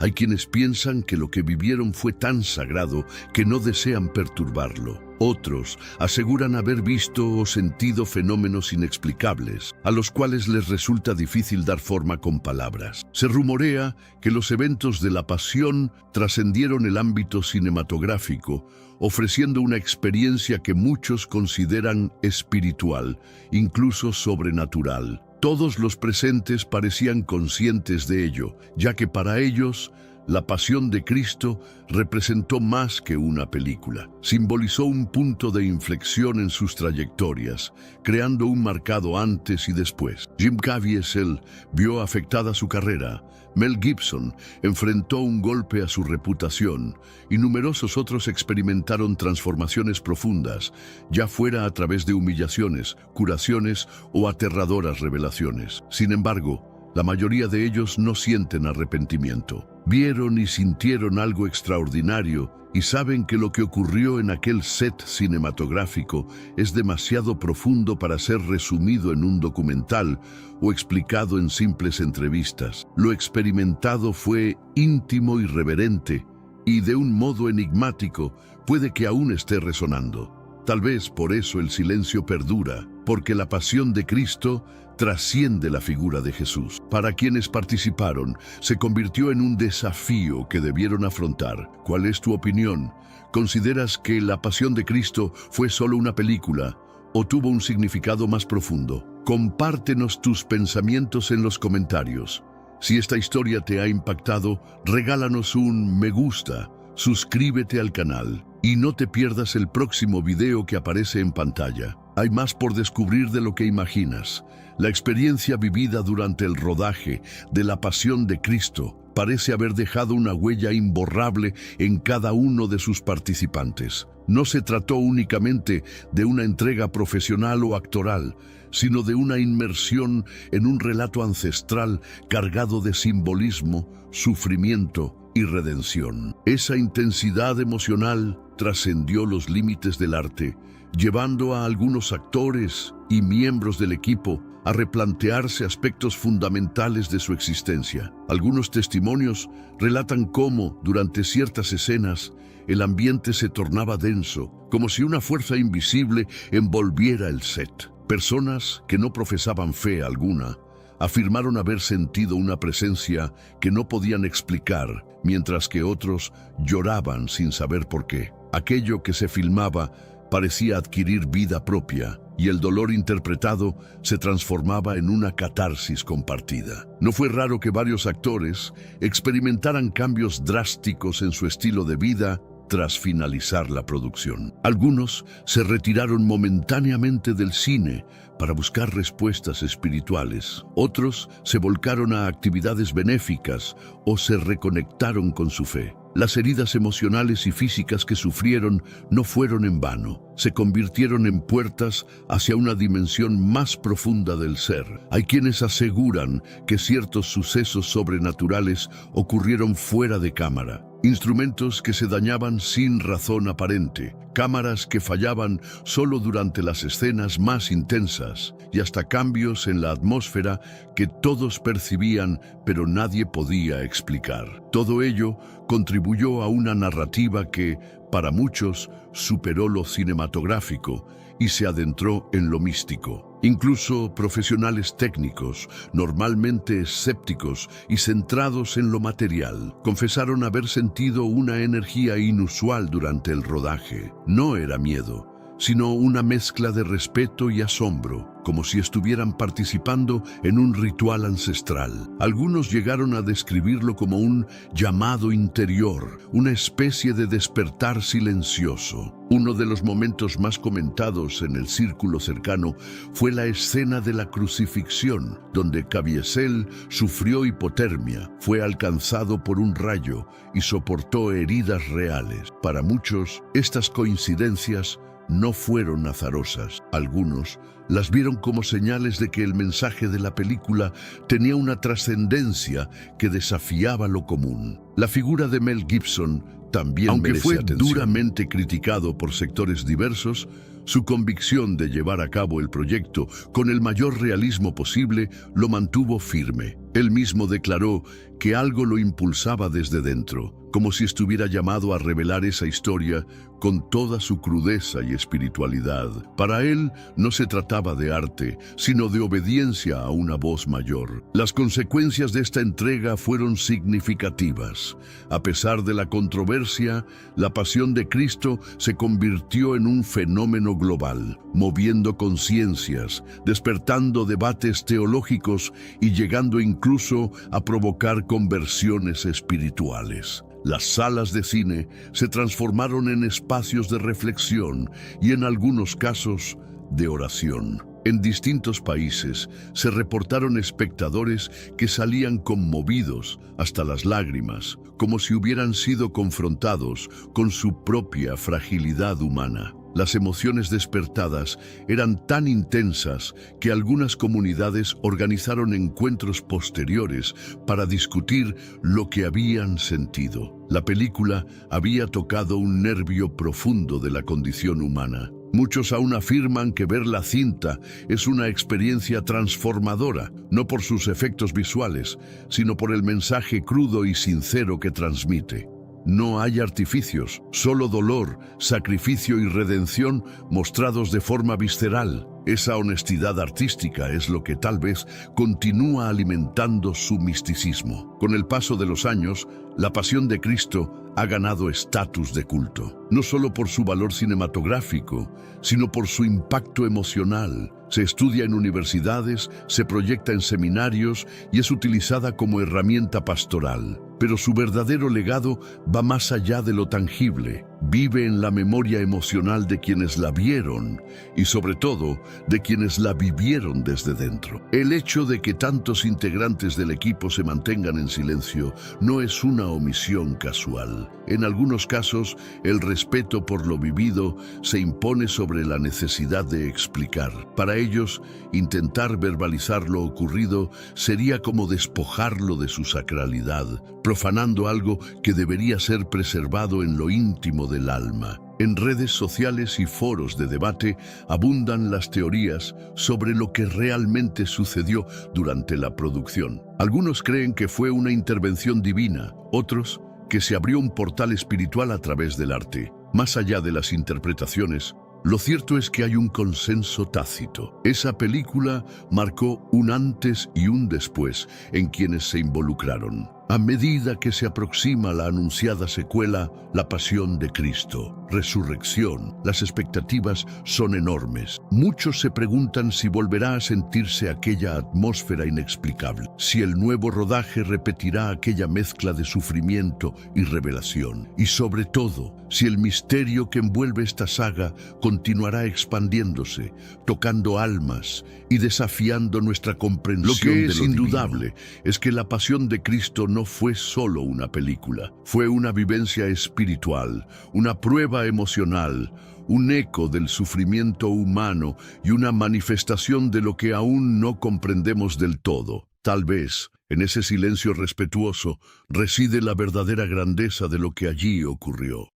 hay quienes piensan que lo que vivieron fue tan sagrado que no desean perturbarlo. Otros aseguran haber visto o sentido fenómenos inexplicables, a los cuales les resulta difícil dar forma con palabras. Se rumorea que los eventos de la Pasión trascendieron el ámbito cinematográfico, ofreciendo una experiencia que muchos consideran espiritual, incluso sobrenatural. Todos los presentes parecían conscientes de ello, ya que para ellos la Pasión de Cristo representó más que una película. Simbolizó un punto de inflexión en sus trayectorias, creando un marcado antes y después. Jim Caviezel vio afectada su carrera. Mel Gibson enfrentó un golpe a su reputación y numerosos otros experimentaron transformaciones profundas, ya fuera a través de humillaciones, curaciones o aterradoras revelaciones. Sin embargo, la mayoría de ellos no sienten arrepentimiento. Vieron y sintieron algo extraordinario y saben que lo que ocurrió en aquel set cinematográfico es demasiado profundo para ser resumido en un documental o explicado en simples entrevistas. Lo experimentado fue íntimo y reverente, y de un modo enigmático puede que aún esté resonando. Tal vez por eso el silencio perdura, porque la pasión de Cristo trasciende la figura de Jesús. Para quienes participaron, se convirtió en un desafío que debieron afrontar. ¿Cuál es tu opinión? ¿Consideras que la pasión de Cristo fue solo una película o tuvo un significado más profundo? Compártenos tus pensamientos en los comentarios. Si esta historia te ha impactado, regálanos un me gusta, suscríbete al canal y no te pierdas el próximo video que aparece en pantalla. Hay más por descubrir de lo que imaginas. La experiencia vivida durante el rodaje de la Pasión de Cristo parece haber dejado una huella imborrable en cada uno de sus participantes. No se trató únicamente de una entrega profesional o actoral, sino de una inmersión en un relato ancestral cargado de simbolismo, sufrimiento y redención. Esa intensidad emocional trascendió los límites del arte, llevando a algunos actores y miembros del equipo a replantearse aspectos fundamentales de su existencia. Algunos testimonios relatan cómo, durante ciertas escenas, el ambiente se tornaba denso, como si una fuerza invisible envolviera el set. Personas que no profesaban fe alguna afirmaron haber sentido una presencia que no podían explicar, mientras que otros lloraban sin saber por qué. Aquello que se filmaba parecía adquirir vida propia, y el dolor interpretado se transformaba en una catarsis compartida. No fue raro que varios actores experimentaran cambios drásticos en su estilo de vida tras finalizar la producción. Algunos se retiraron momentáneamente del cine para buscar respuestas espirituales. Otros se volcaron a actividades benéficas o se reconectaron con su fe. Las heridas emocionales y físicas que sufrieron no fueron en vano. Se convirtieron en puertas hacia una dimensión más profunda del ser. Hay quienes aseguran que ciertos sucesos sobrenaturales ocurrieron fuera de cámara. Instrumentos que se dañaban sin razón aparente, cámaras que fallaban solo durante las escenas más intensas y hasta cambios en la atmósfera que todos percibían pero nadie podía explicar. Todo ello contribuyó a una narrativa que, para muchos, superó lo cinematográfico y se adentró en lo místico. Incluso profesionales técnicos, normalmente escépticos y centrados en lo material, confesaron haber sentido una energía inusual durante el rodaje. No era miedo, sino una mezcla de respeto y asombro, como si estuvieran participando en un ritual ancestral. Algunos llegaron a describirlo como un llamado interior, una especie de despertar silencioso. Uno de los momentos más comentados en el círculo cercano fue la escena de la crucifixión, donde Caviezel sufrió hipotermia, fue alcanzado por un rayo y soportó heridas reales. Para muchos, estas coincidencias no fueron azarosas. Algunos las vieron como señales de que el mensaje de la película tenía una trascendencia que desafiaba lo común. La figura de Mel Gibson también aunque fue duramente criticado por sectores diversos, su convicción de llevar a cabo el proyecto con el mayor realismo posible lo mantuvo firme. Él mismo declaró que algo lo impulsaba desde dentro, como si estuviera llamado a revelar esa historia con toda su crudeza y espiritualidad. Para él no se trataba de arte, sino de obediencia a una voz mayor. Las consecuencias de esta entrega fueron significativas. A pesar de la controversia, la pasión de Cristo se convirtió en un fenómeno global, moviendo conciencias, despertando debates teológicos y llegando incluso a provocar conversiones espirituales. Las salas de cine se transformaron en espacios de reflexión y, en algunos casos, de oración. En distintos países se reportaron espectadores que salían conmovidos hasta las lágrimas, como si hubieran sido confrontados con su propia fragilidad humana. Las emociones despertadas eran tan intensas que algunas comunidades organizaron encuentros posteriores para discutir lo que habían sentido. La película había tocado un nervio profundo de la condición humana. Muchos aún afirman que ver la cinta es una experiencia transformadora, no por sus efectos visuales, sino por el mensaje crudo y sincero que transmite. No hay artificios, solo dolor, sacrificio y redención mostrados de forma visceral. Esa honestidad artística es lo que tal vez continúa alimentando su misticismo. Con el paso de los años, la Pasión de Cristo ha ganado estatus de culto, no solo por su valor cinematográfico, sino por su impacto emocional. Se estudia en universidades, se proyecta en seminarios y es utilizada como herramienta pastoral. Pero su verdadero legado va más allá de lo tangible. Vive en la memoria emocional de quienes la vieron y, sobre todo, de quienes la vivieron desde dentro. El hecho de que tantos integrantes del equipo se mantengan en silencio no es una omisión casual. En algunos casos, el respeto por lo vivido se impone sobre la necesidad de explicar. Para ellos, intentar verbalizar lo ocurrido sería como despojarlo de su sacralidad, profanando algo que debería ser preservado en lo íntimo del alma. En redes sociales y foros de debate abundan las teorías sobre lo que realmente sucedió durante la producción. Algunos creen que fue una intervención divina, otros que se abrió un portal espiritual a través del arte. Más allá de las interpretaciones, lo cierto es que hay un consenso tácito. Esa película marcó un antes y un después en quienes se involucraron. A medida que se aproxima la anunciada secuela, La Pasión de Cristo, resurrección, las expectativas son enormes. Muchos se preguntan si volverá a sentirse aquella atmósfera inexplicable, si el nuevo rodaje repetirá aquella mezcla de sufrimiento y revelación, y sobre todo, si el misterio que envuelve esta saga continuará expandiéndose, tocando almas y desafiando nuestra comprensión. Lo que es indudable es que La Pasión de Cristo no fue solo una película, fue una vivencia espiritual, una prueba emocional, un eco del sufrimiento humano y una manifestación de lo que aún no comprendemos del todo. Tal vez, en ese silencio respetuoso, reside la verdadera grandeza de lo que allí ocurrió.